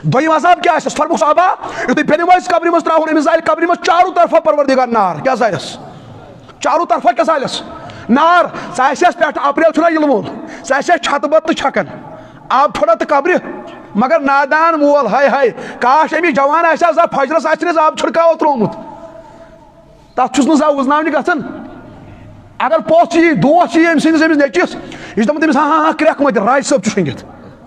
دوٚیِم عذاب کیا آسٮ۪س فرموک صحابہ یُتھُے بے نمٲزۍ قبرِ منٛز ترٛاوُن أمِس زالہِ قبرِ منٛز چارو طرفہٕ پروردگار نار کیٛاہ زالٮ۪س چارو طرفہٕ کیٛاہ زالٮ۪س نار سُہ آسٮ۪س پٮ۪ٹھٕ اپریل چھُنہ یِلوُن سُہ آسٮ۪س چھتہٕ بتہٕ تہٕ چھکن آب تھوڑا تو قبر مگر نادان مول ہائے ہائے کاش امی جوان آسا زا فجرس آسنس آب چھڑکاو ترومت تک چھس نہ وزناونہ گژھان اگر پوٚژھ یی دوس یی أمۍ سٕنٛدِس أمِس نیٚچوِس یہِ چھُ دپان تٔمِس ہاں ہاں کرٛٮ۪کھ مٔتِتھ راج صٲب چھُ شٔنگِتھ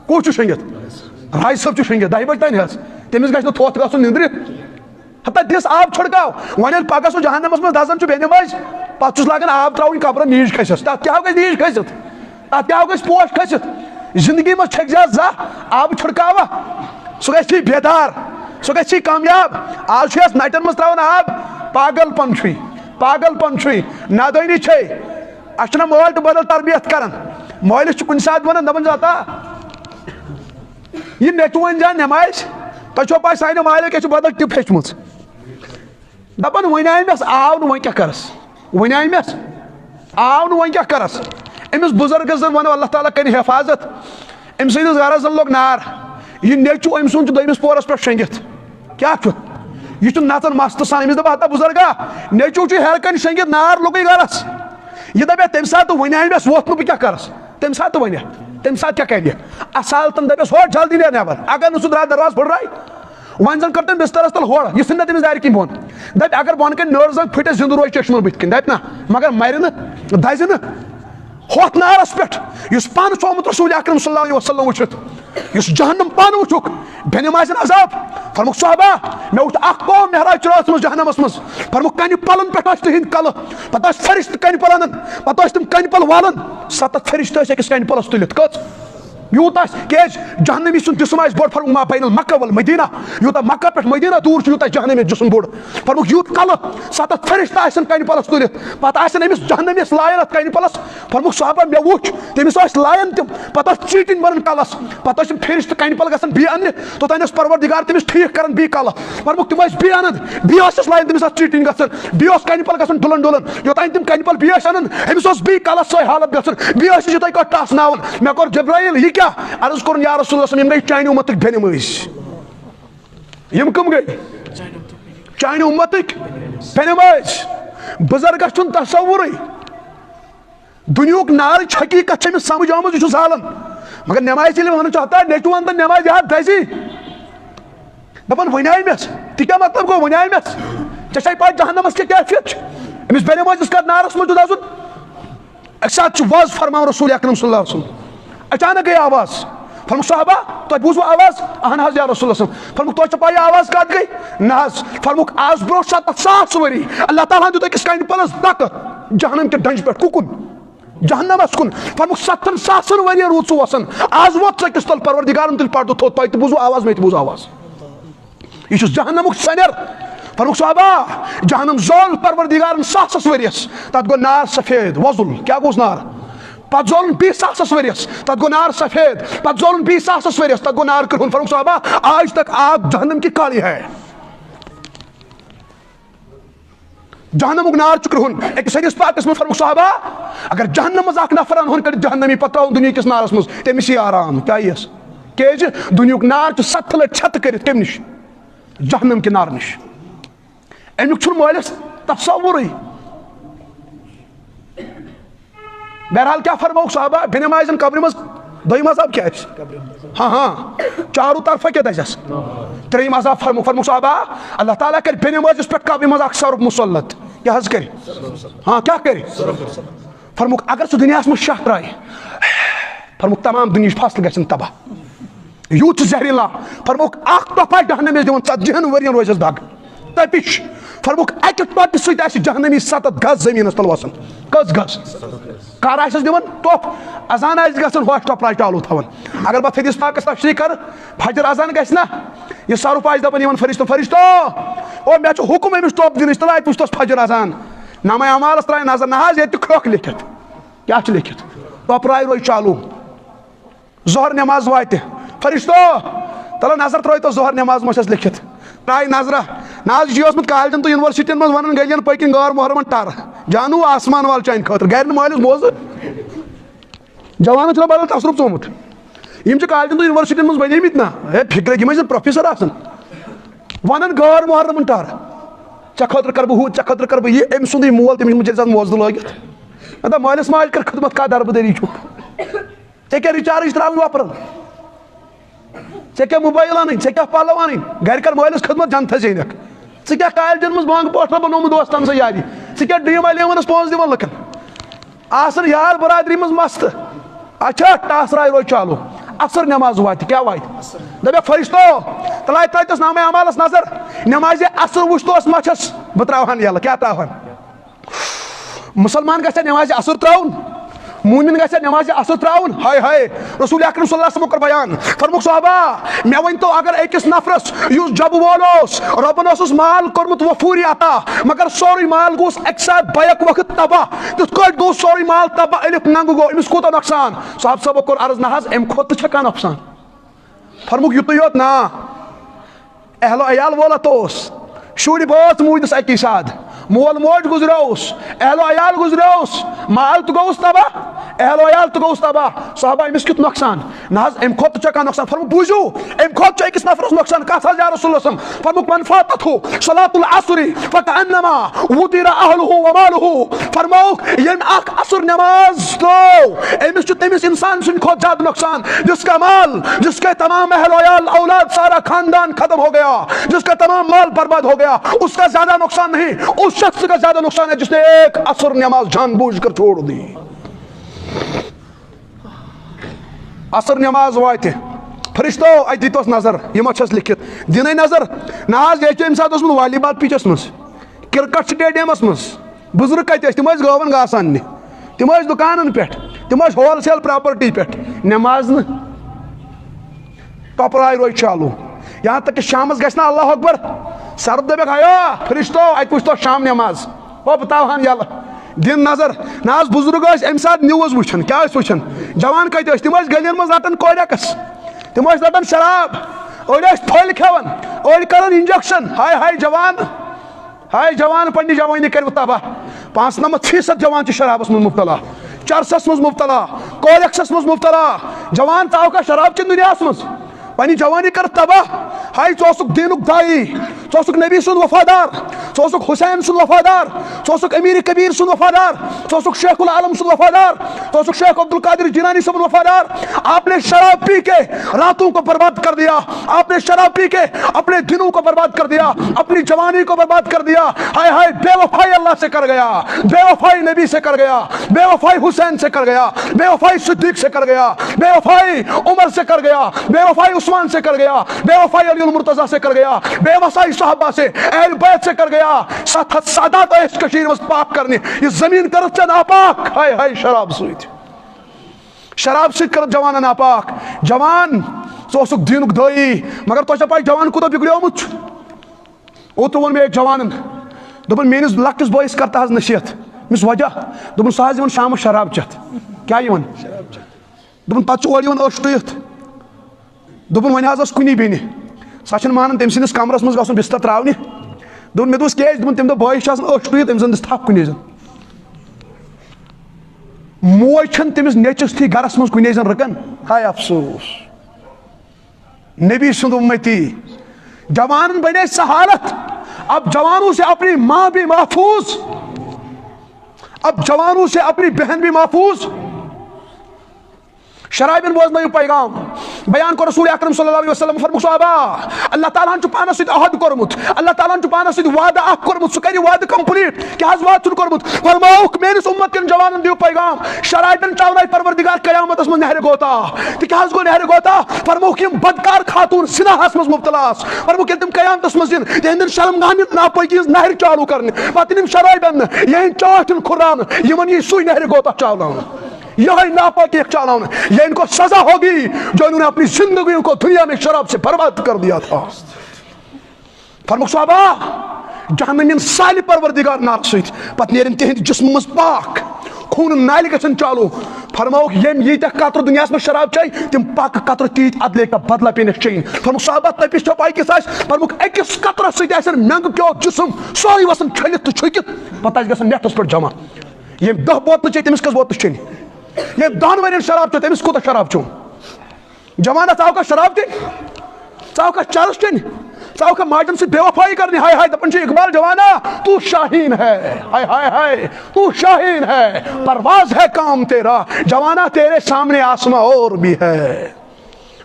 کُس چھُ شٔنگِتھ راج صٲب چھُ شٔنگِتھ 10 بجہِ تانۍ حظ تٔمِس گژھِ نہٕ تھوٚتھ گژھُن نِندرِ ہتا دِس آب چھڑکاو وۄنۍ ییٚلہِ پگہہ سُہ جہنمس منٛز دزان چھُ بے نمٲزۍ پتہٕ چھُس لاگان آب ترٛاوٕنۍ قبرن نیٖج کھسٮ۪س تتھ کیٛاہ گژھِ نیٖج کھٔسِتھ تتھ کیٛاہ گژھِ پوش کھٔسِتھ زندگی میں چھک جا زا آب چھڑکاوا سو گژھِ بیدار سو گژھِ کامیاب آج چھُ نٹن منٛز ترٛاوان آب پاگل پن چھُے نادٲنی چھے اَسہِ چھُنہ مٲلۍ تہٕ بدل تربیت کران مٲلِس چھُ کُنہِ ساتہٕ ونان دپان زاتا یہ نیٚچوٗ أنۍ زِ نٮ۪مازِ تۄہہِ چھو پاے سانہِ مالہِ کیٛاہ چھِ بدل ٹِپ ہیٚچھمٕژ دپان وۄنۍ آے مےٚ آو نہٕ وۄنۍ کیٛاہ کرس وۄنۍ آے مےٚ آو نہٕ وۄنۍ کیٛاہ کرس امس بزرگس زن ونو اللہ تعالیٰ کرِ حفاظت ام سندس گرس زن لوگ نار یہ نیچو ام سن دویمس پورس پہ شنگت کیا یہ نژان مست سان امس دپ ہتا بزرگا نیچو ہر کن شنگت نار لوگ گرس یہ دپیا تمہ سات ون مس ووت نہ بہ کرس تمہ سات ون تمہ سات کیا کر اصالتن دپس ہو جلدی نیر نبر اگر نا سہ درا دروازہ پھٹراے ون زن کر تم بسترس تل ہور یہ ژھٕن نہٕ تٔمِس دارِ کِنۍ بۄن دپہِ اگر بۄن کَنہِ نٔر زن پھٕٹِتھ زِندٕ روزِ چشمن بٕتھِ کِنۍ دپہِ نا مگر مرِ نہٕ دزِ نہٕ ہوت نارس پٮ۪ٹھ یُس پانہٕ ژومُت رسول اکرم صلی اللہ علیہ وسلم وٕچھِتھ یُس جہنم پانہٕ وٕچھُکھ بے نمازن عذاب فرموک صحابہ مےٚ وٕچھ اکھ قوم مہراج چرٲژ منٛز جہنمس منٛز فرموک کنہِ پلن پٮ۪ٹھ ٲسۍ تِہنٛدۍ کلہٕ پتہٕ ٲسۍ فرشتہٕ کنہِ پل انان پتہٕ ٲسۍ تِم کنہِ پل والان 7 فرشتہٕ ٲسۍ أکِس کنہِ پلس تُلِتھ کٔژ یوت کیٛازِ جہنمی سُنٛد جسم آسہِ بوٚڑ فرموک ما بین المکہ والمدینہ یوٗتاہ مکہ پٮ۪ٹھ مدینہ دوٗر چھُ یوٗتاہ جہنمی جسم بوٚڑ فرموک یُتھ کلہٕ 7 فرشتہٕ آسن کنہِ پلس تُلِتھ پتہٕ آسن أمِس جہنمیس لایَن اتھ کنہِ پلس فرموک صحابہ مےٚ وُچھ تٔمِس ٲسۍ لایَن تِم پتہٕ ٲسۍ چیٖٹِنۍ بنان کلس پتہٕ ٲسۍ تِم فرشتہٕ کنہِ پل گژھان بیٚیہِ اننہِ توٚتانۍ اوس پروردگار تٔمِس ٹھیٖک کران بیٚیہِ کلہٕ فرموک تِم ٲسۍ بیٚیہِ انان بیٚیہِ ٲسِس لایَن تٔمِس ٲس چیٖٹِنۍ گژھان بیٚیہِ اوس کنہِ پل گژھان ڈُلن یوٚتانۍ تِم کنہِ پل بیٚیہِ ٲسۍ انان أمِس اوس بیٚیہِ کلس سۄے حالت گژھان بیٚیہِ ٲسِس یِتھٕے کٲٹھۍ ٹاسناوان مےٚ کوٚر جبرائیل یہِ کیٛاہ عرض کوٚرُن یا رسول اللہ یِم گٔے چانہِ اُمتٕکۍ بٮ۪نِمٲزۍ یِم کٕم گٔے چانہِ اُمتٕکۍ بٮ۪نِمٲزۍ بُزرگس چھُنہٕ تصورٕے دُنیہُک نارٕچ حقیٖقت چھِ أمِس سمجھ آمٕژ یہِ چھُ زالان مگر نٮ۪مازِ ییٚلہِ وَنان چھُ ہتا نیٚچوٗ وَن تہٕ نٮ۪مازِ یاد دَزی دَپان وۄنۍ آے مےٚ تہِ کیٛاہ مطلب گوٚو وۄنۍ آے مےٚ ژےٚ چھے پاے جہنمس کیٛاہ کیفیت چھِ أمِس بٮ۪نِمٲزِس کَتھ نارس منٛز چھُ دَزُن اَکہِ ساتہٕ چھُ واضح فرماوان رسول اکرم صلی اللہ علیہ وسلم اچانک گٔے آواز فرموک صحابہ تۄہہِ بوٗزوٕ آواز اہن حظ یا رسول اللہ فرموک تۄہہِ چھو پاے آواز کَتھ گٔے نہ حظ فرموک آز برونٛٹھ 7,000 ؤری اللہ تعالیٰ ہن دیُت أکِس کنہِ پلس دکہٕ جہنم کہِ ڈنٛجہِ پٮ۪ٹھ کُکُن جہنمس کُن فرموک 7,000 ؤرین روٗد سُہ وسان آز ووت سُہ أکِس تل پروردگارن تُلۍ پردٕ تھوٚد تۄہہِ تہِ بوٗزوٕ آواز مےٚ تہِ بوٗز آواز یہِ چھُ جہنمُک سنیر فرموک صحابہ جہنم زول پروردگارن 100 ؤرِیس تتھ گوٚو نار سفید وۄزُل کیٛاہ گوٚوس نار پتہٕ زولُن بیٚیہِ 100 ؤرِیس تتھ گوٚو نار سفید پتہٕ زولُن بیٚیہِ 100 ؤرِیس تتھ گوٚو نار کرٛہُن فرموک صحابہ آج تک آگ جہنم کی کالی ہے جہنمُک نار چھُ کرٛہُن أکِس حدیث پاکس منٛز فرموک صحابہ اگر جہنم منٛز اکھ نفر انہون کٔڑِتھ جہنمی پتہٕ ترٛاوُن دُنہِکِس نارس منٛز تٔمِس یی آرام کیٛاہ یِیَس کیٛازِ دُنیہُک نار چھُ 7 لٹہِ چھتہٕ کٔرِتھ کمہِ نِش جہنم کہِ نارٕ نِش امیُک چھُنہٕ مٲلِس تصورٕے بہرحال کیا فرموک صحابہ بٮ۪نِمازٮ۪ن قبرِ منٛز دوٚیِم عذاب کیٛاہ آسہِ ہاں چارو طرفہٕ کیٛاہ دَزٮ۪س ترٛیٚیِم عذاب فرموک صحابہ اللہ تعالیٰ کرِ بٮ۪نِمٲزِس پٮ۪ٹھ قبرِ منٛز اکھ سرُف مُسلط کیٛاہ حظ کرِ ہاں کیٛاہ کرِ فرموک اگر سُہ دُنیاہس منٛز شاہ ترٛایہِ فرموک تمام دُنہِچ فصل گژھن تباہ یوٗت چھُ زہریلا فرموک اکھ دۄہ آسہِ جہنمیس دِوان 40 ؤرین روزٮ۪س دگ تپِش فرموک اکہِ ٹۄپہِ سۭتۍ آسہِ جہنمی 7 گز زٔمیٖنس تل وسان کٔژ گز کر آسٮ۪س دِوان ٹۄپھ اذان آسہِ گژھان ہۄچھ ٹۄپراے چالوٗ تھاوان اگر بہٕ حدیث پاکس تشریح کرٕ فجر اذان گژھِ نا یہِ سرُف آسہِ دپان یِمن فرشتو او مےٚ چھُ حُکُم أمِس ٹۄپھ دِنٕچ تہٕ اتہِ وٕچھتس فجر اذان نامے اعمالس ترٛایہِ نظر نہ حظ ییٚتہِ تہِ کھرٛوکھ لیکھِتھ کیٛاہ چھُ لیکھِتھ ٹۄپراے روزِ چالوٗ ظہر نٮ۪ماز واتہِ فرشتو تلو نظر ترٲیتو ظہر نٮ۪ماز ما چھس لیکھِتھ ترٛایہِ نظرا نہ حظ یہِ چھُ اوسمُت کالجن تہٕ یونیورسٹین منٛز ونان گٔلین پٔکِن غٲر محرمن ٹر جانو آسمان وال چانہِ خٲطرٕ گرِ نہٕ مٲلِس موزٕ جوانن چھُنہ بدل تصرُف ژومُت یِم چھِ کالجن تہٕ یونیورسٹین منٛز بنیمٕتۍ نا ہے فِکرِ یِم ٲسۍ پروفیسر آسان ونان غٲر محرمن ٹر ژےٚ خٲطرٕ کرٕ بہٕ ہُہ ژےٚ خٲطرٕ کرٕ بہٕ یہِ أمۍ سُنٛدٕے مول تٔمِس منٛز چھِ آسان موزٕ لٲگِتھ دپان مٲلِس ماجہِ کر خدمت کانٛہہ دربٕدٔری چھُکھ ژےٚ کیٛاہ رِچارٕج ترٛاوٕنۍ وۄپرن ژےٚ کیٛاہ موبایل اَنٕنۍ ژےٚ کیٛاہ پلو اَنٕنۍ گرِ کر مٲلِس خدمت جنتھس زینکھ ژٕ کیٛاہ کالجن منٛز بانٛگہٕ پٲٹھۍ بنومُت دوستن سۭتۍ یاری ژٕ کیٛاہ ڈرٛیٖم 11 پونٛسہٕ دِوان لُکن آسان یار برادری منٛز مستہٕ اچھا ٹاسراے روزِ چالوٗ اثر نٮ۪ماز واتہِ کیٛاہ واتہِ دپیکھ فرشتو تلایہِ ترٛٲیتس نامے اعمالس نظر نٮ۪مازِ اثر وٕچھتوس ما چھس بہٕ ترٛاوہن یلہٕ کیٛاہ ترٛاوہن مُسلمان گژھِ نٮ۪مازِ اثر ترٛاوُن مومن گژھِ نٮ۪مازِ اثر ترٛاوُن ہاے ہاے رسول اکرم صلی اللہ علیہ وسلم کوٚر بیان فرموک صحابہ مےٚ ؤنۍتو اگر أکِس نفرس یُس جبہٕ وول اوس رۄبن اوسُس مال کوٚرمُت وفوٗری عطا مگر سورُے مال گوٚوُس اکہِ ساتہٕ بیک وقت تباہ تِتھ کٲٹھۍ گوٚو سورُے مال تباہ ألِف ننٛگہٕ گوٚو أمِس کوٗتاہ نۄقصان صاحب صٲبو کوٚر عرض نہ حظ امہِ کھۄتہٕ تہِ چھا کانٛہہ نۄقصان فرموک یُتُے یوت نا اہلو عیال وولت اوس شُرۍ بٲژ موٗدِس اکی ساتہٕ مول موج گُزریووُس اہلو عیال گُزریووُس مال تہِ گوٚوُس تباہ اہلو عیال تہِ گوٚوُس تباہ صحابہ أمِس کیُتھ نۄقصان نہ حظ امہِ کھۄتہٕ چھا کانٛہہ نۄقصان فرموک بوٗزِو امہِ کھۄتہٕ چھُ أکِس نفرس نۄقصان کتھ حظ یا رسول اللہ فرموک من فاتتہُ صلاۃ العصر فکأنما وُطِرَ اہلُہ ومالُہ فرموک ییٚمۍ اکھ عصر نٮ۪ماز ترٛٲو أمِس چھُ تٔمِس انسان سٕنٛدِ کھۄتہٕ زیادٕ نۄقصان جس کا مال جس کے تمام اہل عیال اولاد سارا خاندان ختم ہو گیا جس کا تمام مال برباد ہو گیا اس کا زیادہ نقصان نہیں اس شخص کا زیادہ نقصان ہے جس نے ایک عصر نماز جان بوجھ کر چھوڑ دی عصر نماز واتہِ فرشتو اتہِ دیٖتوس نظر یہِ ما چھس لیکھِتھ دِنٕے نظر نہ حظ ییٚتہِ چھُ اَمہِ ساتہٕ اوسمُت والی بال پِچس منٛز کرکٹ سٹیڈیمس منٛز بُزرگ کتہِ ٲسۍ تِم ٲسۍ گٲون گاسہٕ اننہِ تِم ٲسۍ دُکانن پٮ۪ٹھ تِم ٲسۍ ہول سیل پراپرٹی پٮ۪ٹھ نٮ۪ماز نہٕ ٹپرائی روز چالو یہاں تک کہ شامس گھس نا اللہ اکبر سرد دبک آیا فرشتو ات وچھتو شام نماز وہ بتاوہان یل دن نظر ناز بزرگ ام سات نیوز وچھن کیا وچھن جوان کت تم گلین مز رٹان کوریکس تم رٹان شراب اڑ پھل کھیون اڑ کران انجیکشن ہائے جوان پنہ جوانی کرو تباہ 95% جوان شرابس من مبتلا چرسس مز مبتلا کوریکسس مز مبتلا جوان ژاو کا شراب چن دنیا مز پنہ جوانی کر تباہ ہائے ثوسک دینک دائی ثوسک نبی سن وفادار ثوسک حسین سن وفادار ثوسک امیر کبیر سن وفادار ثوسک شیخ العالم سن وفادار ثوسک شیخ عبد القادر جیلانی سن وفادار آپ نے شراب پی کے راتوں کو برباد کر دیا آپ نے شراب پی کے اپنے دنوں کو برباد کر دیا اپنی جوانی کو برباد کر دیا ہائے ہائے بے وفائی اللہ سے کر گیا بے وفائی نبی سے کر گیا بے وفائی حسین سے کر گیا بے وفائی صدیق سے کر گیا بے وفائی عمر سے کر گیا بے وفائی عثمان سے کر گیا بے وفائی علی المرتضی سے کر گیا بے وفائی صحابہ سے اہل بیت سے کر گیا سادات اس کشیر مز پاک کرنے یہ زمین کرت سے ناپاک ہائے ہائے شراب سیت کرت جوان ناپاک جوان ثوسک دینک دائی مگر تو پائی جوان کو تو بگڑیومت اوتر ون میں ایک جوان دپن میانس لکٹس بٲیس کر تہ نصیحت مس وجہ دپن سہ یوان شام شراب چت کیا یوان دپن پتہ اور یوان أچھ ٹُیِتھ دپن ون حظ کنی بیٚنہِ سۄ چھنہٕ مانان تٔمۍ سٕنٛدِس کمرس منٛز گژھُن بستر تراونہِ دپن مےٚ دوٚپُس کیازِ دپن تمہِ دۄہ بٲیس چھِ آسان أچھ ٹُیِتھ تٔمۍ زن دِس تھپھ کُنی زن موج چھنہٕ تٔمِس نیچِس تھی گرس منٛز کُنی زن رکان ہائے افسوس نبی سُنٛد اُمتی جوان بنے سہ حالت اب جوانوں سے اپنی ماں بھی محفوظ اب جوانوں سے اپنی بہن بھی محفوظ شرائبن بوزنٲیِو پیغام بیان کو رسول اکرم صلی اللہ علیہ وسلم فرموک صحابہ اللہ تعالیٰ ہن پانس سۭتۍ عہد کوٚرمُت اللہ تعالیٰ ہن پانس سۭتۍ وعدٕ اکھ کوٚرمُت سُہ کرِ وعدٕ کمپلیٹ کیٛاہ حظ وعدٕ چھُن کوٚرمُت فرمووُکھ میٲنِس اُمت کٮ۪ن جوانن دِیِو پیغام شرائبن چاونایہِ پروردگار قیامتس منٛز نہرِ گوتا تہٕ کیٛاہ حظ گوٚو نہرِ گوتا فرمووُکھ یِم بدکار خاتوٗن زِناہس منٛز مُبتلا آسہٕ فرمووُکھ ییٚلہِ تِم قیامتس منٛز یِن تِہنٛدٮ۪ن شرمگاہن یِن ناپٲکی ہٕنٛز نہرِ چالوٗ کرنہِ پتہٕ یِن شرائبن نہٕ یِہنٛدۍ چاٹھ یِن کھُرراونہٕ یِمن یی سُے نہرِ گوتا چاوناونہٕ یہی ناپاکی چلانا یہ ان کو سزا ہوگی جو انہوں نے اپنی زندگیوں کو دنیا میں شراب سے برباد کر دیا تھا فرموک صحابہ جہنم سالِ پروردگار نار سۭتۍ پتہٕ نیرن تہنٛدِ جسم منٛز پاک خوٗنہٕ نالہِ گژھن چالوٗ فرمووُکھ ییٚمۍ ییٖتیاہ قطرٕ دُنیاہس منٛز شراب چیٚیہِ تِم پاکہٕ قطرٕ تیٖتۍ ادلے کا بدلہ پیٚنَس چیٚیِن فرمووُکھ صحابہ تٔپِس چھو پاے کِژھ آسہِ فرمووُکھ أکِس قطرس سۭتۍ آسن مینٛگہٕ کیو جسم سورُے وسان چھٔلِتھ تہٕ چھُکِتھ پتہٕ آسہِ گژھان نٮ۪ٹھس پٮ۪ٹھ جمع ییٚمۍ 10 بوتلہٕ چیٚیہِ تٔمِس کٔژ بوتلہٕ چیٚنہِ یہ 10 ورین شراب چو تٔمِس کوٗتاہ شراب چون جوانا ژاو کا شراب دِنہِ ژاو کا چرس چیٚنہِ ژاو کا ماجن سۭتۍ بے وفٲیی کرنہِ ہائے ہائے دپان چھُ اقبال جوانا تو شاہین ہے ہائے ہائے ہائے تو شاہین ہے پرواز ہے کام تیرا جوانا تیرے سامنے آسماں اور بھی ہے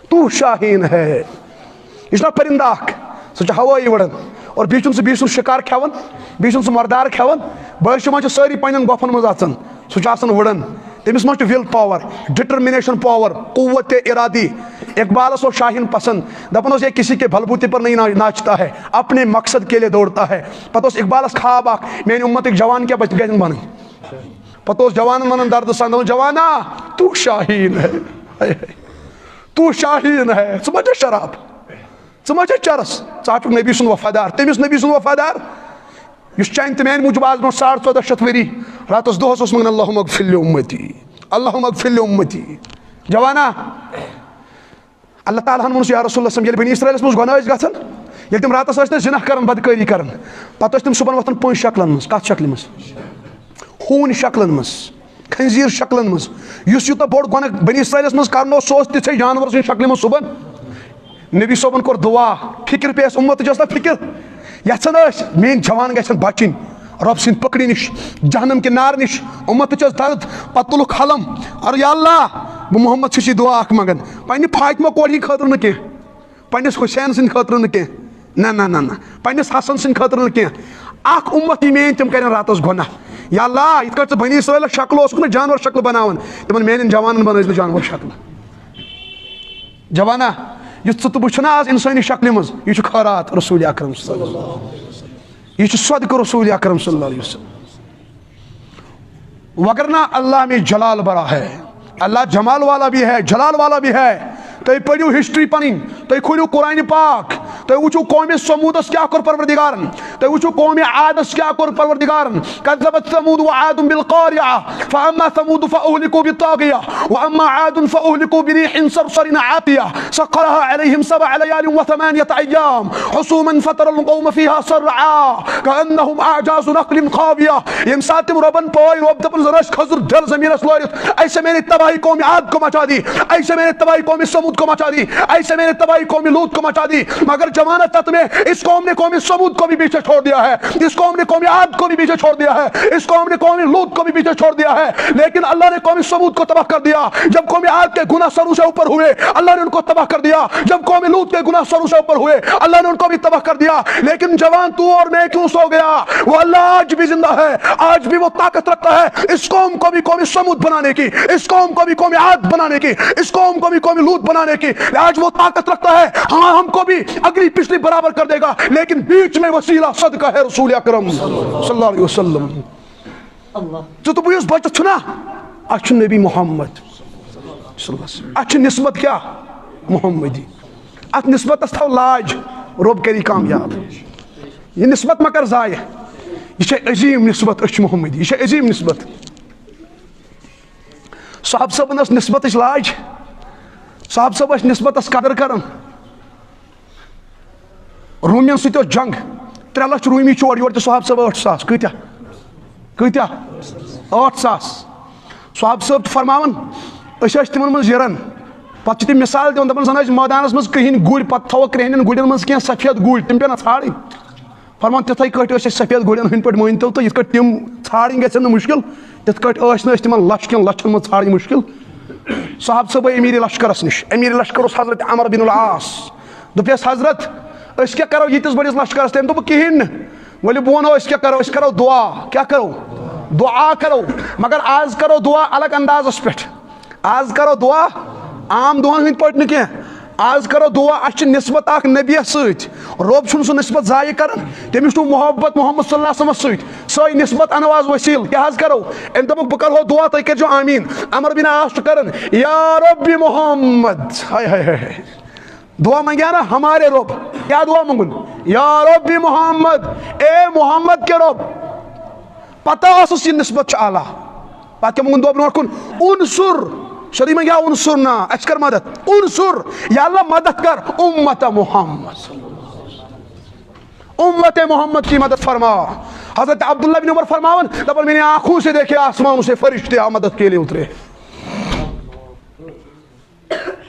تو شاہین ہے یہ چھُنہ پرندٕ اکھ سُہ چھُ ہوٲیی وڑان اور بیٚیہِ چھُنہٕ شکار کھٮ۪وان بیٚیہِ چھُنہٕ سُہ مردار کھٮ۪وان بٲرشہِ منٛز چھِ سٲری پننٮ۪ن گۄپھن منٛز اژان سُہ چھُ آسان وڑان تٔمِس منٛز چھُ ول پاور ڈٹرمنیشن پاور قوت ارادی اقبالس اوس شاہین پسند دپان اوس یہ کسی کے بھلبوتے پر نہیں ناچتا ہے اپنے مقصد کے لیے دوڑتا ہے پتہٕ اوس اقبالس خواب اکھ میانہِ اُمتٕکۍ جوان کیاہ گژھن بنٕنۍ پتہٕ اوس جوانن ونان دردٕ سان دپان جوانا تو شاہین ہے تو شاہین ہے ژٕ ما چھکھ شراب ژٕ ما چھکھ چرس ژٕ چھُکھ نبی سُنٛد وفادار تٔمِس نبی سُنٛد وفادار یُس چانہِ تہٕ میانہِ موٗجوٗب آز برونٛہہ 1400 ؤری راتس دۄہس اوس منگان اللہُم اغفر لی اُمتی اللہُم اغفر لی اُمتی جوانا اللہ تعالیٰ ہن ووٚنُس یا رسول اللہ ییٚلہِ بنی اسرائیلس منٛز گۄناہ ٲسۍ گژھان ییٚلہِ تِم راتس ٲسۍ نہ زِنا کران بدکٲری کران پتہٕ ٲسۍ تِم صبحن وۄتھان 5 شکلن منٛز کتھ شکلہِ منٛز ہوٗنۍ شکلن منٛز خنزیٖر شکلن منٛز یُس یوٗتاہ بوٚڑ گۄناہ بنی اسرائیلس منٛز کرن اوس سُہ اوس تِژھے جانور سٕنٛدِ شکلہِ منٛز صبحن نبی صٲبن کوٚر دُعا فکر پیٚیس اُمتٕچ ٲس نا فکر یژھان ٲسۍ میٲنۍ جوان گژھن بچٕنۍ رب سٕنٛدِ پکڑِ نِش جہنم کہِ نار نِش اُمتٕچ ٲس درد پتہٕ تُلُکھ حلم ارے یا اللہ بہٕ محمد چھُس یہِ دُعا اکھ منگان پننہِ فاطمہ کورِ ہِنٛدِ خٲطرٕ نہٕ کینٛہہ پننِس حُسین سٕنٛدِ خٲطرٕ نہٕ کینٛہہ نہ پننِس حسن سٕنٛدِ خٲطرٕ نہٕ کینٛہہ اکھ اُمت یی میٲنۍ تِم کرن راتس گۄناہ یا اللہ یِتھ کٲٹھۍ ژٕ بنی اسرائیلس شکل اوسُکھ نہ جانور شکل بناوان تِمن میانٮ۪ن جوانن بنٲیزِ نہٕ جانور شکل جوانا یُس ژٕ تہٕ بہٕ چھُنہ آز انسٲنی شکلہِ منٛز یہِ چھُ خٲرات رسول اکرم صلی اللہ علیہ وسلم یہ صدقہ رسول اکرم صلی اللہ علیہ وسلم وگرنہ اللہ میں جلال بڑا ہے اللہ جمال والا بھی ہے جلال والا بھی ہے تُہۍ پٔرِو ہسٹری پنٕنۍ تُہۍ کھوٗلِو قرآنِ پاک تُہۍ وٕچھِو قومِ سموٗدس کیاہ کوٚر پروردِگارن تُہۍ وٕچھِو قومِ عادس کیاہ کوٚر پروردِگارن كذبت ثمود وعاد بالقارعة فأما ثمود فأهلكوا بالطاغية وأما عاد فأهلكوا بريح صرصر عاتية سخرها عليهم 7 ليال و8 أيام حصوما فترى القوم فيها صرعا كأنهم أعجاز نخل خاوية يم ساتھ تم ربن پوي رب دپن زرش کھزر ڈر زمینس لورت ایسے میں نے تباہی قوم عاد کو مچا دی ایسے میں نے تباہی قوم سمود کو مچا دی ایسے میں نے تباہی قوم لوط کو مچا دی مگر جمانت تت میں اس قوم نے قوم سمود کو بھی پیچھے چھوڑ دیا ہے اس قوم نے قوم عاد کو بھی پیچھے چھوڑ دیا ہے اس قوم نے قوم لوط کو بھی پیچھے چھوڑ دیا ہے لیکن اللہ نے قوم سمود کو تباہ کر دیا جب قوم عاد کے گناہ سروں سے اوپر ہوئے اللہ نے ان کو تباہ کر دیا جب قوم لوط کے گناہ سروں سے اوپر ہوئے اللہ نے ان کو بھی تباہ کر دیا لیکن جوان تو اور میں کیوں سو گیا وہ اللہ آج بھی زندہ ہے آج بھی وہ طاقت رکھتا ہے اس قوم کو بھی قوم سمود بنانے کی اس قوم کو بھی قوم عاد بنانے کی اس قوم کو بھی قوم لوط بنانے کی آج وہ طاقت رکھتا ہے ہاں ہم کو بھی اگلی پچھلی برابر کر دے گا لیکن بیچ میں وسیلہ صدقہ ہے رسول اکرم صلی اللہ علیہ وسلم تو بھئی اس بچت چھنا اچھ نبی محمد صلی اللہ علیہ وسلم اچھ نسبت کیا محمدی ات نسبت اس تھو لاج رب کری کامیاب یہ نسبت مکر ضائع یہ عظیم نسبت اچھ محمدی یہ عظیم نسبت صاحب صاحب اس نسبت اس لاج صاحب صاحب اس نسبت اس قدر کرن رومین سیتو جنگ 3 لچھ رومی چور یور صاحب صاحب 8 ساس کتیا 8 ساس صاحب صاحب فرماون اس تمن من یرن پتہ تم مثال دون دپن زن میدانس مز کہین گڑ پتہ تھو کرہنین گڑین مز کینٛہہ سفید گڑ تم پینا ژھانڈٕنۍ فرمان تتھے کٹ سفید گڑین ہند پہ مٲنتو تو یت کٹ تم ژھانڈٕنۍ گژھن نہٕ مشکل تت کٹ ٲسۍ تمن لچھ کین لچھن مز ژھانڈٕنۍ مشکل صاحب صاحب امیر لشکرس نش امیر لشکرس حضرت عمر بن العاص دپیس حضرت اس کیا کرو یتس بڑس لشکرس تم دوٚپ کہین نہٕ ؤلِو بہٕ ونو أسۍ کیا کرو أسۍ کرو دعا کیا کرو دعا کرو مگر آز کرو دعا الگ اندازس پہ آز کرو دعا عام دعا ہند پٲٹھۍ نہٕ کینٛہہ آز کرو دعا اچھ نسبت اخ نبیس ست رب چھُنہٕ سُہ نسبت ضایع کران تٔمِس چھُ محبت محمد صلی اللہ علیہ وسلم ست سۄے نسبت انو آز وسیل کیٛاہ حظ کرو أمۍ دوٚپُکھ بہٕ کرہو دعا تُہۍ کٔرۍزیو آمیٖن عمر بن عاص چھُ کران یا رب محمد ہائے ہائے ہائے دعا منگیا نا ہمارے رب کیا دعا منگن یا رب محمد اے محمد کے رب پتہ ٲسٕس یہِ نسبت چھِ اعلیٰ پتہٕ کیٛاہ منگن دعا برونٛٹھ کُن انصر شدی منگیا انصرنا اَسہِ کر مدد انصر یا اللہ مدد کر امت محمد امت محمد کی مدد فرما حضرت عبداللہ بن عمر فرماون دپن میں نے آنکھوں سے دیکھے آسمانوں سے فرشتے مدد کے لیے اترے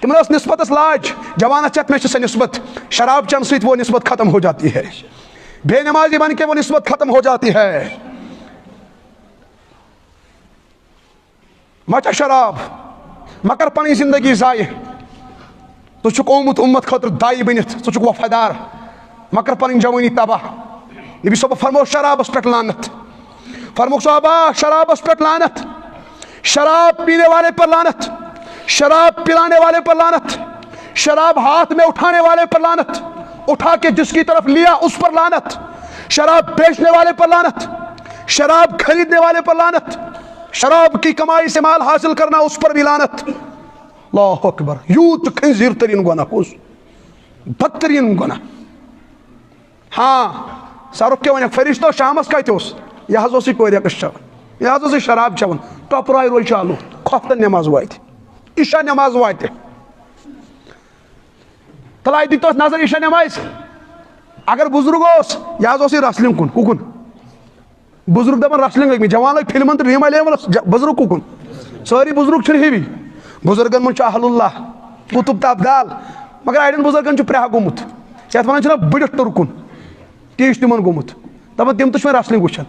تمہیں اس نسبت اس لاج جوانت چت میں سے نسبت شراب چن سیت وہ نسبت ختم ہو جاتی ہے بے نمازی بن کے وہ نسبت ختم ہو جاتی ہے مچا شراب مکر پنی زندگی ضائع تو چھک آمت امت خاطر دائی بنت تو چھک وفادار مکر پنی جوانی تباہ نبی صاحب فرمو شرابس پہ لعنت فرمو صحابہ شرابس پہ لعنت شراب پینے والے پر لعنت شراب پلانے والے پر لعنت شراب ہاتھ میں اٹھانے والے پر لعنت اٹھا کے جس کی طرف لیا اس پر لعنت شراب بیچنے والے پر لعنت شراب خریدنے والے پر لعنت شراب کی کمائی سے مال حاصل کرنا اس پر بھی لعنت اللہ اکبر یوت خنزیر ترین گناہ بدترین گناہ ہاں صرف کیا ونیا فرشتو شامس کتس یہ حض اسی کوریا کس چون یہ حض اسی شراب چون ٹپرائی روی چالو کھوفتن نماز وائت عشاء نماز وائت تلائی دیکھ تو نظر عشاء نماز اگر بزرگ اس یہ حض اسی رسلنگ کن کن بزرگ دپان رسلنگ میں جوان لگ فلمن تو ریما لیولس بزرگ کن ساری بزرگ چھن ہیوی بزرگن من اہل اللہ قطب تو ابدال مگر اڑین بزرگن پریہ گومت یتھ ونان چھنا بڑھ ٹرکن تی تمن گومت دپان تم تو رسلنگ وچھان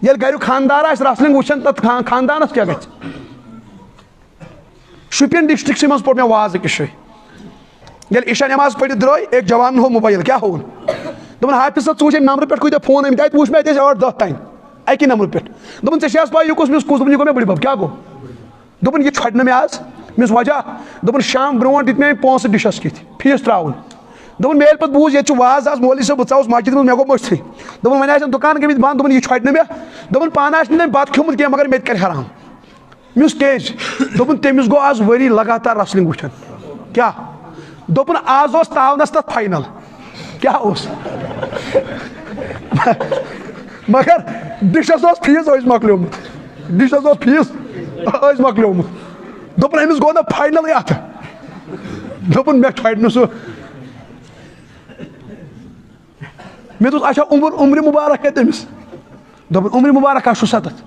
یل گھر خاندار آس رسلنگ وچھان تت خاندانس کیا گژھِ شپین ڈسٹرکٹ من پور مے واز أکِس جایہِ یل عشاء نماز پڑھِتھ درٛاے أکۍ جوان ہو موبایل کیا ہوون دپان حافظ صٲب ژٕ وٕچھ أمۍ نمبرٕ پٮ۪ٹھ کۭتیاہ فون آمٕتۍ اَتہِ وٕچھ مےٚ اَتہِ ٲسۍ 8-10 تانۍ اَکہِ نمبرٕ پٮ۪ٹھ دوٚپُن ژےٚ چھےٚ حظ پاے یہِ کُس مےٚ کُس دوٚپُن یہِ گوٚو مےٚ بٕڈِ بب کیٛاہ گوٚو دوٚپُن یہِ ژھۄٹہِ نہٕ مےٚ آز مےٚ وجہ دوٚپُن شام برونٛٹھ دِتۍ مےٚ أمۍ پونٛسہٕ ڈِشَس کِتھ فیٖس ترٛاوُن دوٚپُن مےٚ ییٚلہِ پَتہٕ بوٗز ییٚتہِ چھُ واز آز مولوی صٲب بہٕ ژاوُس مسجِد منٛز مےٚ گوٚو مٔشتھٕے دوٚپُن وۄنۍ آسن دُکان گٔمٕتۍ بنٛد دوٚپُن یہِ ژھۄٹہِ نہٕ مےٚ دوٚپُن پانہٕ آسہِ نہٕ تٔمۍ بَتہٕ کھیوٚمُت کینٛہہ مگر مےٚ تہِ کَرِ حرام مےٚ اوس کیٛازِ دوٚپُن تٔمِس گوٚو آز ؤری لگاتار رسلِنٛگ وٕچھان کیا دوپن آز اوس تاونس تت فائنل کیا اوس مگر ڈشس اوس فیس ٲسۍ مۄکلیومُت ڈشس اوس فیس ٲسۍ مۄکلیومُت دوپن أمِس گوٚو نا فاینلٕے اتھ دوپن مےٚ پھٹہِ نہٕ سُہ مےٚ دوٚپُس اچھا عمرِ مُبارک کتہِ أمِس دوٚپُن عمرِ مُبارک کَر چھُ سَتَتھ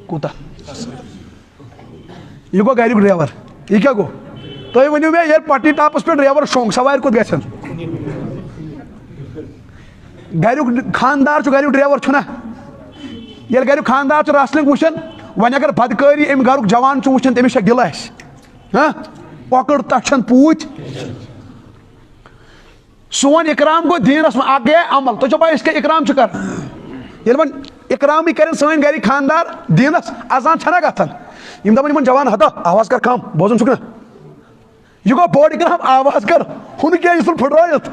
کوٗتاہ یہِ گوٚو گریُک ڈرایور یہِ کیٛاہ گوٚو تُہۍ ؤنِو مےٚ ییٚلہِ پٹی ٹاپس پٮ۪ٹھ ڈرایور شۄنٛگ سوارِ کوٚت گژھن گریُک خاندار چھُ گریُک ڈرایور چھُنہ ییٚلہِ گریُک خاندار چھُ رسلِنٛگ وٕچھان وۄنۍ اگر بدکٲری أمۍ گرُک جوان چھُ وٕچھان تٔمِس چھا دِل آسہِ ہاں کۄکٕر تَچھن پوٗتۍ سون اِکرام گوٚو دیٖنس منٛز اکھ گٔیے عمل تۄہہِ چھو پاے أسۍ کیٛاہ اِکرام چھِ کران ییٚلہِ وۄنۍ اِکرامٕے کرن سٲنۍ گرِکۍ خاندار دیٖنس اذان چھنہ گژھان یِم دپان یِمن جوان ہتا آواز کر کم بوزان چھُکھ نا یہ گوٚو بوٚڑ اِکرام آواز کر ہُنہٕ کینٛہہ یہِ ژھٕن پھٕٹرٲیِتھ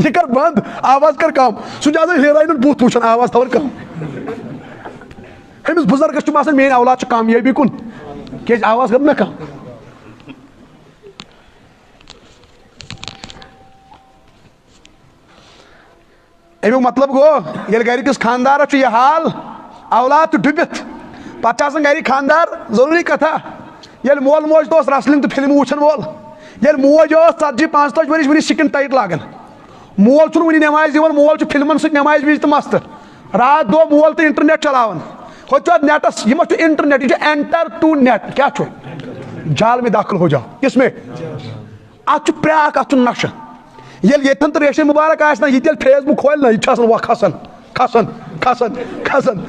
یہِ کر بنٛد آواز کر کم سُہ چھُ آسان ہیٖروینُن بُتھ وٕچھان آواز تھاوان کم أمِس بُزرگس چھُ باسان میٲنۍ اولاد چھِ کامیٲبی کُن کیازِ آواز کر نہ کم امیُک مطلب گوٚو ییٚلہِ گرِکِس خاندارس چھُ یہِ حال اولاد تہِ ڈُبِتھ پتہٕ چھِ آسان گرِکۍ خاندار ضروٗری کتھا ییٚلہِ مول موج تہِ اوس رسلِنٛگ تہٕ فِلمہٕ وٕچھن وول ییٚلہِ موج ٲس 40-45 ؤرِش وُنہِ سِکِن ٹایٹ لاگان مول چھُنہٕ وُنہِ نٮ۪مازِ یِوان مول چھُ فِلمن سۭتۍ نٮ۪مازِ وِزِ تہِ مستہٕ رات دۄہ مول تہٕ انٹرنیٹ چلاوان ہوٚتہِ چھُ اتھ نیٹس یہِ ما چھُ انٹرنیٹ یہِ چھُ اینٹر ٹو نیٹ کیٛاہ چھُ جال میں داخل ہو جاو کِس میں اتھ چھُ پرٛاکھ اتھ چھُ نشہٕ ییٚلہِ ییٚتھن تہٕ ریشن مُبارک آسہِ نا یہِ تہِ ییٚلہِ فیس بُک کھولہِ نا یہِ چھُ آسان وا کھسان کھسان کھسان کھسان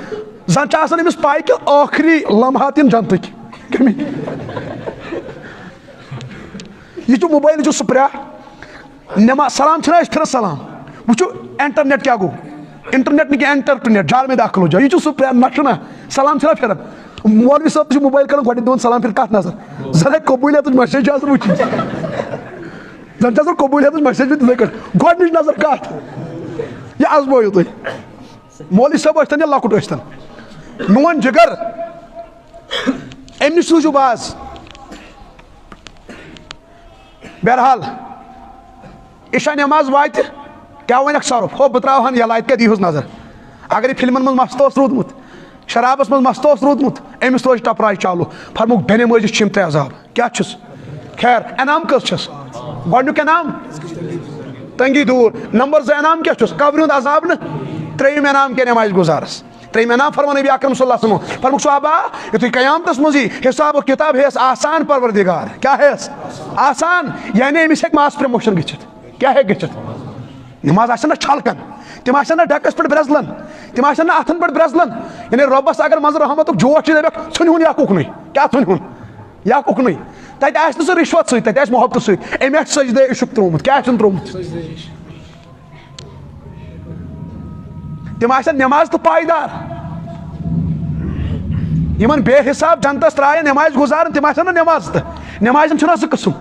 زن چھِ آسان أمِس پاے کہِ ٲخری لمحات یِن جنتٕکۍ کٔمِکۍ یہ چھُ موبایل چھُ سُہ پرٛاکھ نٮ۪ماز سلام چھِنہ أسۍ پھِران سلام وٕچھو انٹرنیٹ کیٛاہ گوٚو انٹرنیٹ نہٕ کینٛہہ انٹرنیٹ جال میں داخل ہو جاو یہِ چھُ سُہ نشہٕ نا سلام چھِنہ پھِران مولوی صٲب تہِ چھُ موبایل کران گۄڈٕنیتھ دِوان سلام پھِر کتھ نظر زن ہے قبوٗلیتٕچ مسیج چھِ آسان وٕچھِنۍ زن چھِ آسان قبوٗلیتٕچ مسیج تِتھٕے کٲٹھۍ گۄڈنِچ نظر کتھ یہِ آزمٲیِو تُہۍ مولوی صٲب ٲسۍتن یا لۄکُٹ ٲسۍتن میون جگر امہِ نِش روٗزِو باز بہرحال عشا نٮ۪ماز واتہِ کیٛاہ وَنٮ۪کھ سرُف ہو بہٕ ترٛاوہن یَلہٕ اَتہِ کیٛاہ دیٖہُس نظر اگر یہِ فِلمن منٛز مست اوس روٗدمُت شرابس منٛز مست اوس روٗدمُت أمِس روزِ ٹپراے چالوٗ فرموکھ بے نٮ۪مٲزِس چھِ یِم ترٛےٚ عذاب کیٛاہ چھُس خیر انعام کٔژ چھس گۄڈنیُک انعام تنگی دوٗر نمبر 2 انعام کیٛاہ چھُس قبرِ ہُنٛد عذاب نہٕ ترٛیٚیِم انعام کیٛاہ نٮ۪مازِ گُزارس ترٛیٚیِم انعام فرمان نبی اکرم صلی اللہ علیہ وسلم فرموکھ صحابہ یُتھُے قیامتس منٛز یی حساب و کِتاب ہیٚیس آسان پروردِگار کیٛاہ ہیٚیس آسان یعنی أمِس ہیٚکہِ ماس پرموشن گٔژھِتھ کیٛاہ ہیٚکہِ گٔژھِتھ نٮ۪ماز آسن نہ چھلکان تِم آسن نہ ڈیکس پٮ۪ٹھ برٛزلان تِم آسن نہ اتھن پٮ۪ٹھ برٛزلان یعنی رۄبس اگر منٛزٕ رحمتُک جوش چھِ دپکھ ژھٕنہون یکھ اُکنُے کیٛاہ ژھٕنہون یکھ اُکنُے تتہِ آسہِ نہٕ سُہ رِشوت سۭتۍ تتہِ آسہِ محبتہٕ سۭتۍ أمۍ آسہِ سجدے عشق ترٛوومُت کیٛاہ آسن ترٛوومُت تِم آسن نٮ۪ماز تہٕ پایدار یِمن بے حساب جنتس ترٛایَن نٮ۪مازِ گُزارن تِم آسن نہ نٮ۪ماز تہٕ نٮ۪مازٮ۪ن چھِنہ 2 قٕسٕم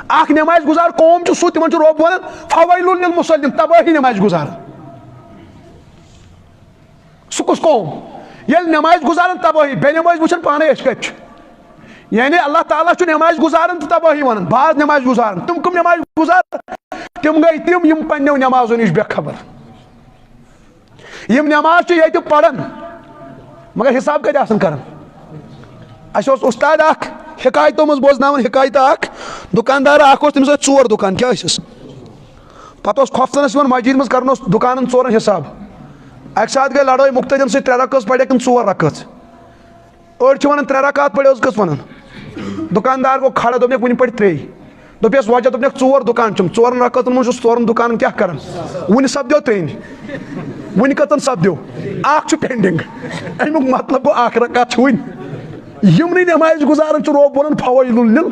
اکھ نٮ۪مازِ گُزار قوم چھُ سُہ تِمن چھُ رۄب ونان فویلٌ لِلمُصَلِّیٖن تبٲہی نٮ۪مازِ گُزارن سُہ کُس قوم ییٚلہِ نٮ۪مازِ گُزارن تبٲہی بے نٮ۪مٲزۍ وٕچھن پانے أسۍ کتہِ چھِ یعنی اللہ تعالیٰ چھُ نٮ۪مازِ گُزارن تہٕ تبٲہی ونان بعض نٮ۪مازِ گُزارن تِم کٕم نٮ۪مازِ گُزار تِم گٔے تِم یِم پننٮ۪و نٮ۪مازو نِش بے خبر یِم نٮ۪ماز چھِ ییٚتہِ پران مگر حساب کتہِ آسان کران اسہِ اوس اُستاد اکھ حکایتو منٛز بوزناوان حکایتہ اکھ دُکاندار اکھ اوس تٔمِس ٲسۍ 4 دُکان کیٛاہ ٲسِس پتہٕ اوس کھۄفتنس یِوان مسجد منٛز کران اوس دُکانن 4 حساب اکہِ ساتہٕ گٔے لڑٲے مُقتدین سۭتۍ 3 رکٲژ پرٮ۪کھ کِنہٕ 4 رکٲژ أڑۍ چھِ ونان 3 رکات پٔرِو کٔژ ونان دُکاندار گوٚو کھڑا دوٚپنکھ وُنہِ پٔرۍ 3 دوٚپیس وجہ دوٚپنکھ 4 دُکان چھُم 4 رکٲژن منٛز چھُس 4 دُکانن کیٛاہ کران وُنہِ سپدیو 3 وُنہِ کٔژن سپدیو اکھ چھُ پینڈنگ امیُک مطلب گوٚو 1 رکات چھُ وُنہِ یِمنٕے نٮ۪مازِ گُزارن چھُ رۄب ونان فویلٌ لِل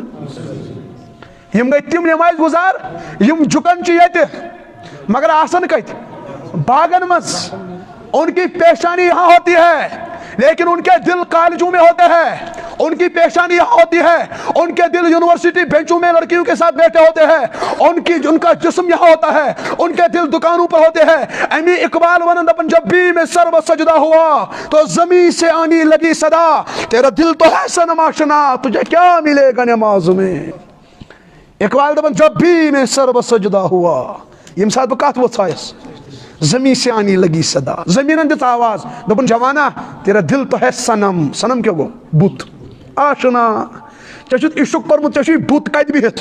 یِم گٔے تِم نٮ۪مازِ گُزار یِم جُکان چھِ ییٚتہِ مگر آسان کتہِ باغن منٛز ان کی پیشانی یہاں ہوتی ہے لیکن ان کے دل کالجوں میں ہوتے ہیں ان کی پیشانی یہاں ہوتی ہے ان کے دل یونیورسٹی بینچوں میں لڑکیوں کے ساتھ بیٹھے ہوتے ہیں ان کا جسم یہاں ہوتا ہے ان کے دل دکانوں پر ہوتے ہیں امی اقبال ونن دپن جب بھی میں سر و سجدہ ہوا تو زمین سے آنی لگی صدا تیرا دل تو ہے سنم آشنا تجھے کیا ملے گا نماز میں اقبال دپان جب بھی میں سر سجدہ ہوا یم سات بہ کت وھائس زمین سے آنی لگی صدا زمین دت آواز دپن جوانا تیرا دل تو ہے صنم صنم کیا گو بت آشنا ٹھیک عشق کورمت ٹھیک بت کت بہت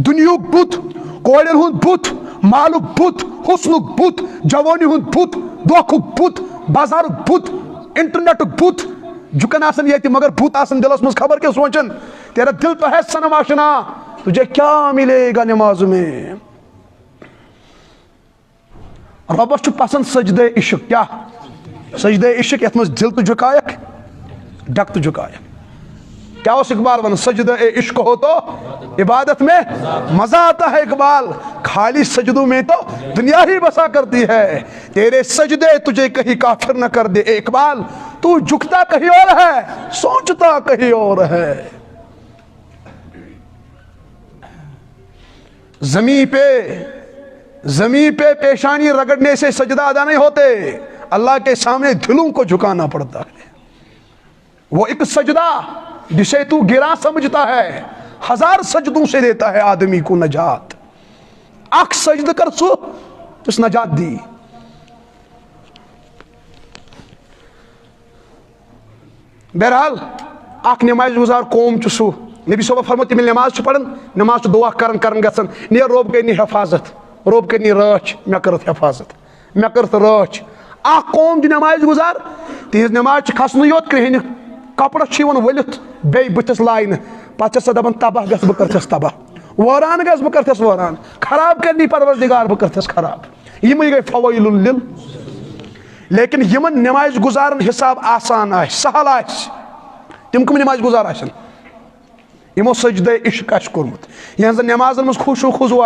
دنیاک بت کورین ہند بت مالک بت حسنک بت جوانی ہند بت دھوکھک بت بازارک بت انٹرنیٹک بت جکن آسن یہ مگر بت آسن دلس مز خبر کیا سوچن تیرا دل تو ہے صنم آشنا تجھے کیا ملے گا نماز میں ربس چھ پسند سجدہ عشق کیا سجدہ عشق یت مز دل تو جھکایک ڈک تو جھکایک کیا اس اقبال ون سجدہ عشق ہو تو عبادت میں مزہ آتا ہے اقبال خالی سجدوں میں تو دنیا ہی بسا کرتی ہے تیرے سجدے تجھے کہیں کافر نہ کر دے اقبال تو جھکتا کہیں اور ہے سوچتا کہیں اور ہے زمین پہ پیشانی رگڑنے سے سجدہ ادا نہیں ہوتے اللہ کے سامنے دلوں کو جھکانا پڑتا ہے وہ ایک سجدہ جسے تو گرا سمجھتا ہے ہزار سجدوں سے دیتا ہے آدمی کو نجات اک سجد کر سو اس نجات دی بہرحال اک نماز گزار قوم چسو نبی صبح فرمت تم نماز پڑھن نماز دعا کرن گژھن نیر روب کرنی حفاظت روب کرنی رچ مے کرت حفاظت مے کرت رچ اخ قوم دی نماز گزار تہذ نماز کھسن یوت کرہن کپڑس ولت بی بتس لائن پتہ سا دپان تباہ گھس بہ کرتس تباہ واران گھس بہ کرتس واران خراب کرنی پروردگار بہ کرتس خراب یمے گئی فوائل لل لیکن یمن نماز گزارن حساب آسان سہل تم کم نماز گزار آسن یمو سجدہ عشق کورمت یہاں نمازن مز خوشو خضو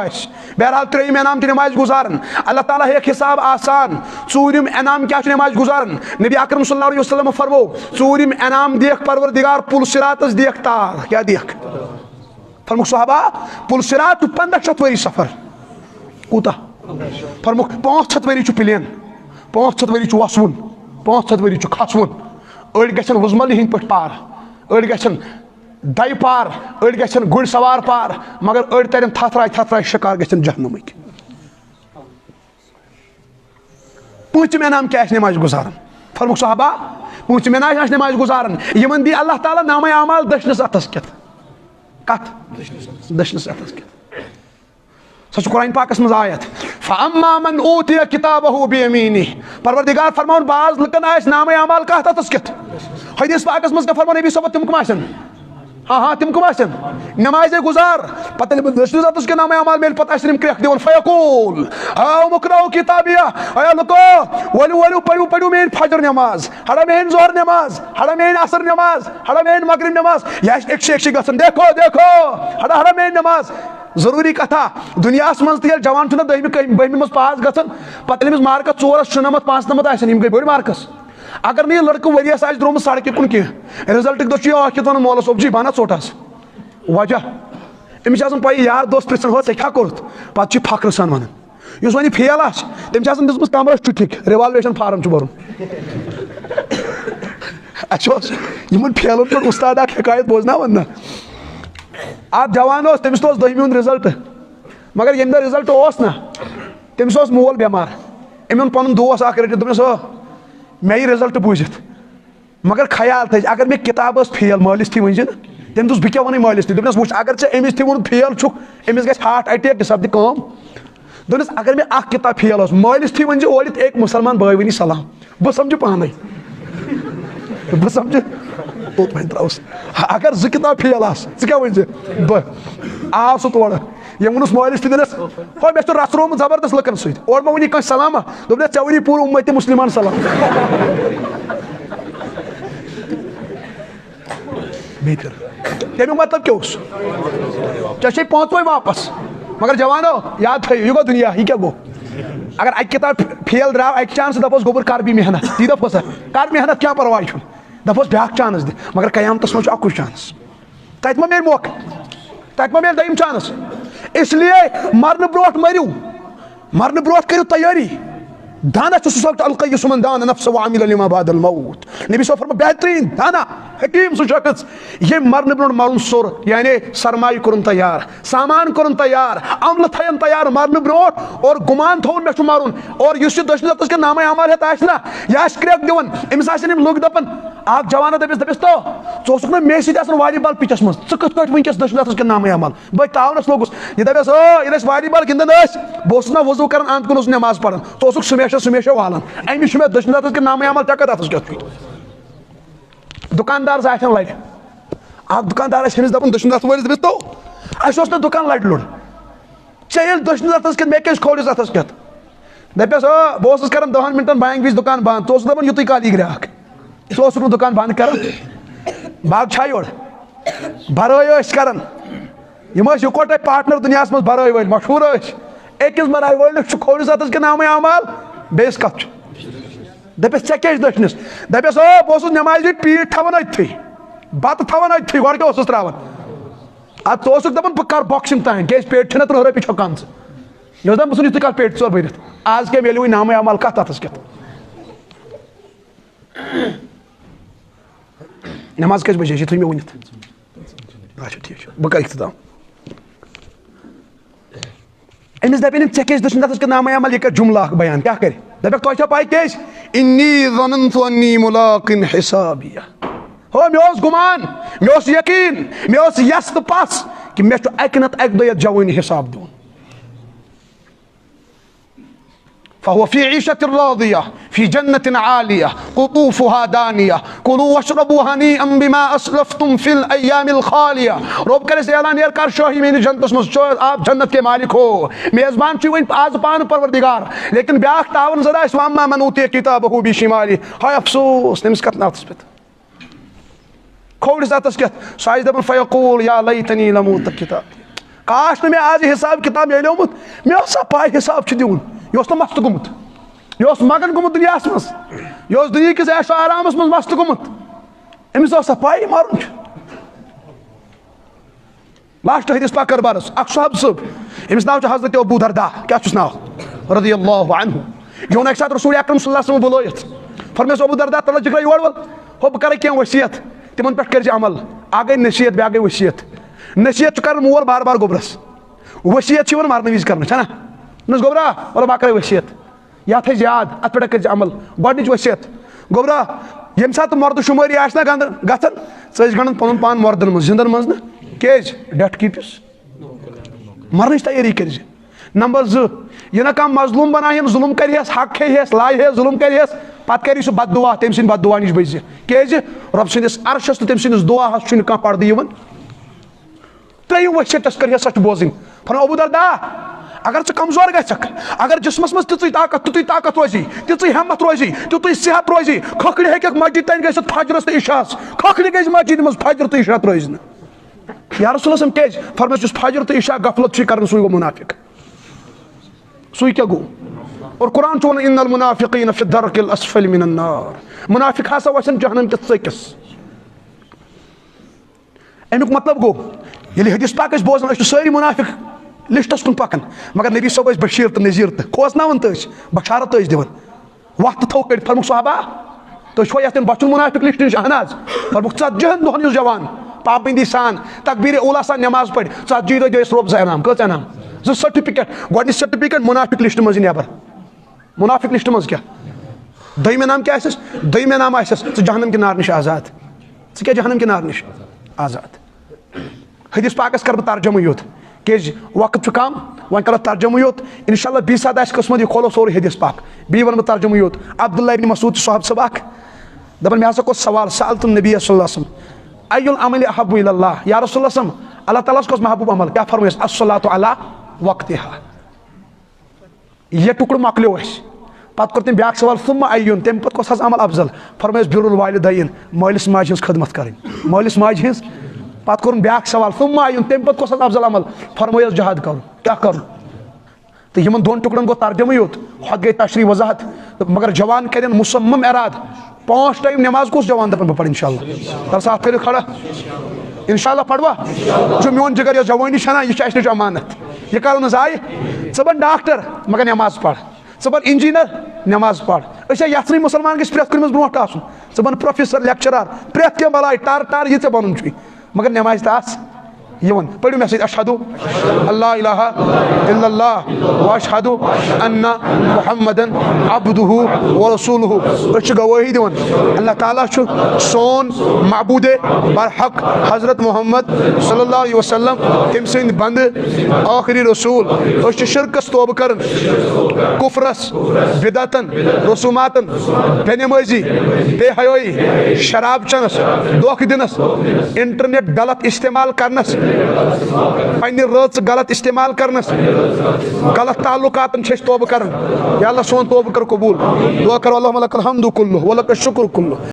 بہرحال تریم انعام تہ نماز گزارن اللہ تعالیٰ ہیک حساب آسان ژوٗرِم انعام کیا نماز گزارن نبی اکرم صلی اللہ علیہ وسلم فرمو ژوٗرِم انعام دیکھ پروردگار پل صراطس دیکھ تار کیا دیکھ فرموک صحابہ پل صراط 1500 ؤری سفر کوتا فرموک 500 ؤری چھ پلین 500 ؤری چھ وسون 500 ؤری چھ کھسون أڑۍ گژھن وُزمل ہٕنٛدۍ پٲٹھۍ پار أڑۍ گژھن دَیہِ پار أڑۍ گژھن گُرۍ سوار پار مگر أڑۍ ترن تھتھراے شکار گژھن جہنمٕکۍ پوٗنٛژِم انعام کیٛاہ آسہِ نماز گزارن فرموک صحابہ پوٗنٛژِم انعام آسہِ نماز گزارن یمن دی اللہ تعالیٰ نامے اعمال دٔچھنِس اتھس کٮ۪تھ کتھ دٔچھنِس اتھس کٮ۪تھ سۄ چھِ قرآن پاکس منٛز آیت فَأَمَّا مَنْ أُوتِيَ كِتَابَهُ بِيَمِينِهِ پروردگار فرماون بعض لُکن آسہِ نامے اعمال کتھ اتھس کٮ۪تھ حدیث پاکس منٛز کیٛاہ فرماو نبی صٲبن تِم کم آسن ہاں تم کم آسن نماز گزار پتہ دٔچھنِس اتھس کٮ۪تھ نامے اعمال میلہِ پتہٕ آسن یِم کرٛٮ۪کھ دِوان فیقول آو مُقرأُ کِتابیہ اے لُکو ؤلِو پٔرِو میٲنۍ فجر نماز ہڑا میٲنۍ ظہر نماز ہڑا میٲنۍ عصر نماز ہڑا میٲنۍ مغرب نماز یہ آسہِ اکشے گژھان دیکھو ہڑا میٲنۍ نماز ضروری کتھا دنیاہس منٛز تہِ ییٚلہِ جوان چھُنہ بٔہمہِ منٛز پاس گژھان پتہٕ ییٚلہِ أمِس مارکس 495 595 آسن یِم گٔے بٔڑۍ مارکس اگر نہٕ یہِ لڑکہٕ ؤریس آسہِ درٛامُت سڑکہِ کُن کینٛہہ رِزلٹٕکۍ دۄہ چھُ یہِ ٲکھِتھ ونان مولوی صٲب جی بہٕ انا ژوٚٹ حظ وجہ أمِس چھِ آسان پَیی یار دوس پرٛژھان ہو ژےٚ کیٛاہ کوٚرُتھ پتہٕ چھُ فخرٕ سان ونان یُس وۄنۍ یہِ فیل آسہِ تٔمۍ چھِ آسان دِژمٕژ کمرس ٹُٹھِک رِوالویشن فارم چھُ بھرُن اَسہِ اوس یِمن فیلن پٮ۪ٹھ اُستاد اکھ حکایت بوزناوان نا اکھ جوان اوس تٔمِس تہِ اوس 10مہِ ہُنٛد رِزلٹ مگر ییٚمہِ دۄہ رِزلٹ اوس نا تٔمِس اوس مول بٮ۪مار أمۍ اوٚن پنُن دوس اکھ رٔٹِتھ دوٚپنس مےٚ یہِ رِزلٹ بوٗزِتھ مگر خیال تھٲیزِ اگر مےٚ کِتاب ٲس فیل مٲلِس تھی ؤنۍ زِ نہٕ تٔمۍ دوٚپُس بہٕ کیٛاہ وَنٕے مٲلِس تھی دوٚپنس وٕچھ اگر ژےٚ أمِس تھی ووٚنُتھ فیل چھُکھ أمِس گژھِ ہارٹ اٹیک یہِ سپدِ کٲم دوٚپنس اگر مےٚ اکھ کِتاب فیل ٲس مٲلِس تھی ؤنۍ زِ اورٕ یِتھ ایک مُسلمان بٲے ؤنی سلام بہٕ سمجھٕ پانے بہٕ سمجھٕ توٚت وۄنۍ ترٛاوُس اگر 2 کِتاب فیل آسہٕ ژٕ کیٛاہ ؤنۍ زِ بہٕ آو سُہ تورٕ ییٚمۍ ووٚنُس مٲلِس تہِ دوٚپنس ہو مےٚ چھُ رژھرومُت زبردست لُکن سۭتۍ اورٕ ما ؤنی کٲنٛسہِ سلاما دوٚپنس ژےٚ ؤنی پوٗرٕ اُمتِ مُسلمان سلام تمیُک مطلب کیٛاہ اوس ژےٚ چھے پانٛژوے واپس مگر جوانو یاد تھٲیِو یہِ گوٚو دُنیا یہِ کیٛاہ گوٚو اگر اکہِ کِتاب فیل درٛاو اکہِ چانسہٕ دپوس گوٚبُر کر بھی محنت تی دپوس کر محنت کینٛہہ پرواے چھُنہٕ دپوس بیٛاکھ چانس دِ مگر قیامتس منٛز چھُ اکُے چانس تتہِ ما میلہِ موقعہٕ تتہِ ما میلہِ دوٚیِم چانس اس لیے مرنہٕ برونٛٹھ کٔرِو تیٲری دانا چھُ سُہ القیس من دانا نفسه وعمل لما بعد الموت نبی صٲب فرموو بہتریٖن دانا حکیم سہ شخص یہ مرنے برو مرن سور یعنی سرمایہ کورن تیار سامان کورن تیار عمل تھین تیار مرنے برو اور گمان تھون مے مرن اور اس دشن رتس کے نامہ اعمال ہت آسنا یہ کریک دون امس آسن لوگ دپن اخ جوانا دپس تو ژٕ نا مے سۭتۍ آسان والی بال پچس مز ژٕ کتھ پٲٹھۍ ونکس دشن رتس کے نامہ اعمال بہٕ تاونس لوگُس یہ دپس ییٚلہِ والی بال گندان بہٕ اوسُس نا وضو کران اند کُن اوسُس نماز پران ژٕ اوسُکھ سمیشا والان امس مے دشن رتس کے نامہ اعمال ژےٚ کتھ اتس کیٛاہ دکاندار آٹھن لڑ اخ دکاندار ہمس دپان دشن رت ولس دپس تو اس نا دکان لڑ لڑ ژےٚ دشن رتس کت مے کیٛازِ کھولس اتس کت دپس بہٕ اوسُس کران 10 منٹن بانگ وز دکان بند ژٕ اوسُکھ دپان یُتُے کال یی گراہک ژٕ اوسُکھ نہٕ دکان بند کران باغ چھا یور برٲے ٲسۍ کران یم ٲسۍ یِکوٹے پارٹنر دُنیاہس منٛز برٲے وٲلۍ مشہوٗر ٲسۍ أکِس برٲے وٲلِس چھُ کھولس اتس کے نامہ اعمال بیٚیِس کتھ چھُ دپس ژےٚ کیٛاہ چھُ دٔچھنس دپس بہٕ اوسُس نمازِ وِزِ پیٖٹ تھاوان أتتھٕے بتہٕ تھاوان أتتھٕے گۄڈٕ کیٛاہ اوسُس تراوان ادٕ ژٕ اوسُکھ دپان بہٕ کرٕ بۄکسِنگ تانۍ کیٛازِ پیٹہِ چھِنہ 30 رۄپیہِ چھۄکان ژٕ یہ اوس دپان بہٕ ژھٕنہٕ یِتھُے کال پیٹہِ ژور بٔرِتھ آز کیٛاہ میلیوٕے نامہ اعمال کتھ اتس کیٛاہ نماز کٔژِ بجے چھِ تھٲے مےٚ ؤنِتھ اچھا ٹھیک چھُ بہٕ کرٕ اختتام أمِس دپن ژےٚ کیٛازِ دشن رتس کے نامہ اعمال یہِ کرِ جملہٕ اکھ بیان کیٛاہ کرِ دپکھ تۄہہِ چھا پاے کیٛازِ انی ظننت انی ملاق حسابیہ ہو مےٚ اوس گمان مےٚ اوس یقیٖن مےٚ اوس یس تہٕ پس کہ مےٚ چھُ اکہِ نتہٕ اکہِ دۄہ یتھ جوٲنی حساب دیُن فهو في عيشة راضية في جنة عالية قطوفها دانية كلوا واشربوا هنيئا بما أسلفتم في الأيام الخالية رب کرس اعلان یار کر شاہی میٲنِس جنتس منٛز آپ جنت کے مالک ہو میزبان چھُ وۄنۍ آز پانہٕ پروردگار لیکن بیاکھ تعاون زرا اسہِ واما من اوتیہ کتابہ بشمالہ ہاے افسوس تٔمِس کتھ ناتس پٮ۪ٹھ کھولس اتس کیٛاہ سُہ آسہِ دپان فیقول یا لیتنی لم اوت کتابی کاش نہٕ مےٚ آز یہِ حساب کتاب میلیومُت مےٚ ٲس سا پاے حساب چھُ دیُن یہ اوس نہٕ مست گوٚمُت یہ اوس مگن گوٚمُت دُنیاہس منٛز یہ اوس دُنیہکِس عیش و آرامس منٛز مست گوٚمُت أمِس ٲس سا پاے مرُن چھُ لاسٹ حدیث پاک کربارس اکھ صحابہ صٲب أمِس ناو چھُ حضرت ابو درداء کیٛاہ چھُس ناو رضی اللہ عنہ یہ اوٚن اکہِ ساتہٕ رسول اکرم صلی اللہ علیہ وسلم بُلٲیِتھ فرمایس ابو درداء تلہٕ جگرا یور ول ہو بہٕ کرے کینٛہہ ؤصیت تِمن پٮ۪ٹھ کٔرزِ عمل اکھ گٔے نصیحت بیاکھ گٔے ؤصیت نصیحت چھُ کران مول بار بار گوٚبرس ؤصیت چھِ یِوان مرنہٕ وِزِ کرنہٕ چھنا نس گوٚبرا وَلہٕ بہٕ کرے ؤصیت یا تھٲیزِ یاد اتھ پٮ۪ٹھ کٔرزِ عمل گۄڈنِچ ؤصیت گوٚبرا ییٚمہِ ساتہٕ مردٕ شُمٲری آسہِ نا گژھان ژٕ ٲسۍ گنٛڈان پنُن پان مردن منٛز زندن منٛز نہٕ کیٛازِ ڈیتھ کیٖپس مرنٕچ تیٲری کٔرزِ نمبر 2 یہِ نہ کانٛہہ مظلوٗم بناوہن ظُلم کرِہس حق کھیٚیہس لایہس ظُلم کرِہس پتہٕ کری سُہ بد دعا تٔمۍ سٕنٛدِ بد دعا نِش بٔچزِ کیٛازِ رۄب سٕنٛدِس عرشس تہٕ تٔمۍ سٕنٛدِس دعاہس چھُنہٕ کانٛہہ پردٕ یِوان 3 ؤصیت یۄس کرِہس سۄ چھِ بوزٕنۍ فرماو ابو درداء اگر ژٕ کمزور گژھکھ اگر جسمس منٛز تِژٕے طاقت روزی تِژٕے ہمت روزی تیُتُے صحت روزی کھۄکھرِ ہیٚککھ مسجد تانۍ گٔژھِتھ فجرس تہٕ عشاہس کھۄکھرِ گژھِ مسجد منٛز فجر تہٕ عشاہ روزِ نہٕ یا رسول اللہ کیٛازِ فرمایس یُس فجر تہٕ عشاہ غفلت چھُے کران سُے گوٚو منافق سُے کیٛاہ گوٚو اور قرآن چھُ ونان ان المنافقین فی الدرک الاسفل من النار منافق ہسا وسن جہنم کِس ژٔکِس امیُک مطلب گوٚو ییٚلہِ حدیث پاک ٲسۍ بوزان أسۍ چھِ سٲری منافق لسٹس کُن پکان مگر نبی صٲب ٲسۍ بشیٖر تہٕ نذیٖر تہٕ کھوژناوان تہٕ ٲسۍ بشارت ٲسۍ دِوان وتھ تہٕ تھوٚو کٔڑِتھ فرموکھ صحابہ تُہۍ چھُوا یتھ بچُن منافق لسٹ نِش اہن حظ فرموکھ 40 دۄہن یُس جوان پابندی سان تکبیٖر اولا سان نماز پرِ 40 دۄہ دِیس رۄب 2 انعام کٔژ انعام 2 سرٹِفکیٹ گۄڈنِچ سرٹِفکیٹ منافق لسٹ منٛز نٮ۪بر منافق لسٹ منٛز کیٛاہ دوٚیِم انعام کیٛاہ آسٮ۪س دوٚیِم انعام آسٮ۪س ژٕ جہنم کہِ نار نِش آزاد ژٕ کیٛاہ جہنم کہِ نار نِش آزاد حدیث پاکس کرٕ بہٕ ترجمہٕ یوت کیٛازِ وقت چھُ کم وۄنۍ کرو ترجمہٕ یوت انشاء اللہ بیٚیہِ ساتہٕ آسہِ قٕسمت یہِ کھولو سورُے حدیث پاک بیٚیہِ ونہٕ بہٕ ترجمہٕ یوت عبداللہ ابن مسعود چھُ صحابہ صٲب اکھ دپان مےٚ ہسا کوٚر سوال سألت النبی صلی اللہ علیہ وسلم ای العمل احب الی اللہ یا رسول اللہ اللہ تعالیٰ ہس کۄس محبوب عمل کیٛاہ فرمٲیس الصلاۃ علی وقتہا یہِ ٹُکڑٕ مۄکلیو اسہِ پتہٕ کوٚر تٔمۍ بیاکھ سوال ثم ایُن تمہِ پتہٕ کۄس حظ عمل افضل فرمٲیس بِر الوالدین مٲلِس ماجہِ ہٕنٛز خدمت کرٕنۍ مٲلِس ماجہِ ہٕنٛز پتہٕ کوٚرُن بیاکھ سوال ثم ایُن تمہِ پتہٕ کۄس حظ افضل عمل فرمٲیس جہاد کرُن کیٛاہ کرُن تہٕ یِمن 2 ٹُکڑن گوٚو ترجمہٕ یوت ہۄتھ گٔے تشریح وضاحت مگر جوان کرن مصمم اراد 5 ٹایم نماز کُس جوان دپان بہٕ پرٕ انشاء اللہ تر ساتھ کٔرِو کھڑا انشاء اللہ پڑوا جو میون جگر یۄس جوٲنی چھنا یہِ چھِ اَسہِ نِش امانت یہِ کرو نہٕ ضایہِ ژٕ بن ڈاکٹر مگر نماز پر ژٕ بن انجیٖنر نٮ۪ماز پَر أسۍ یژھنٕے مُسلمان گژھِ پرٛٮ۪تھ کُنہِ منٛز برونٛٹھ آسُن ژٕ بن پروفیسر لیکچرار پرٛٮ۪تھ کینٛہہ بلاے ٹر یہِ ژےٚ بنُن چھُے مگر نٮ۪مازِ تہِ آس یِوان پٔرِو مےٚ سۭتۍ اشہدو اللہ الہ الا اللہ واشہدو انہ محمدن عبدہ ورسولہ أسۍ چھِ گوٲہی دِوان اللہ تعالیٰ چھُ سون معبوٗدِ برحق حضرت محمد صلی اللہ علیہ وسلم تٔمۍ سٕنٛدۍ بنٛدٕ ٲخری رسوٗل أسۍ چھِ شرکس توبہٕ کران کُفرس بدعتن رسوٗماتن بے نمٲزی بے حیٲیی شراب چنس دھوکہٕ دِنس انٹرنیٹ غلط استعمال کرنس پننہِ رٲژ غلط استعمال کرنس غلط تعلقاتن چھِ أسۍ توبہٕ کران یا اللہ سون توبہٕ کر قبوٗل دعا کرو اللہُمہ لکَ الحمدُ کُلُّہ وَلَکَ الشُکرُ کُلُّہ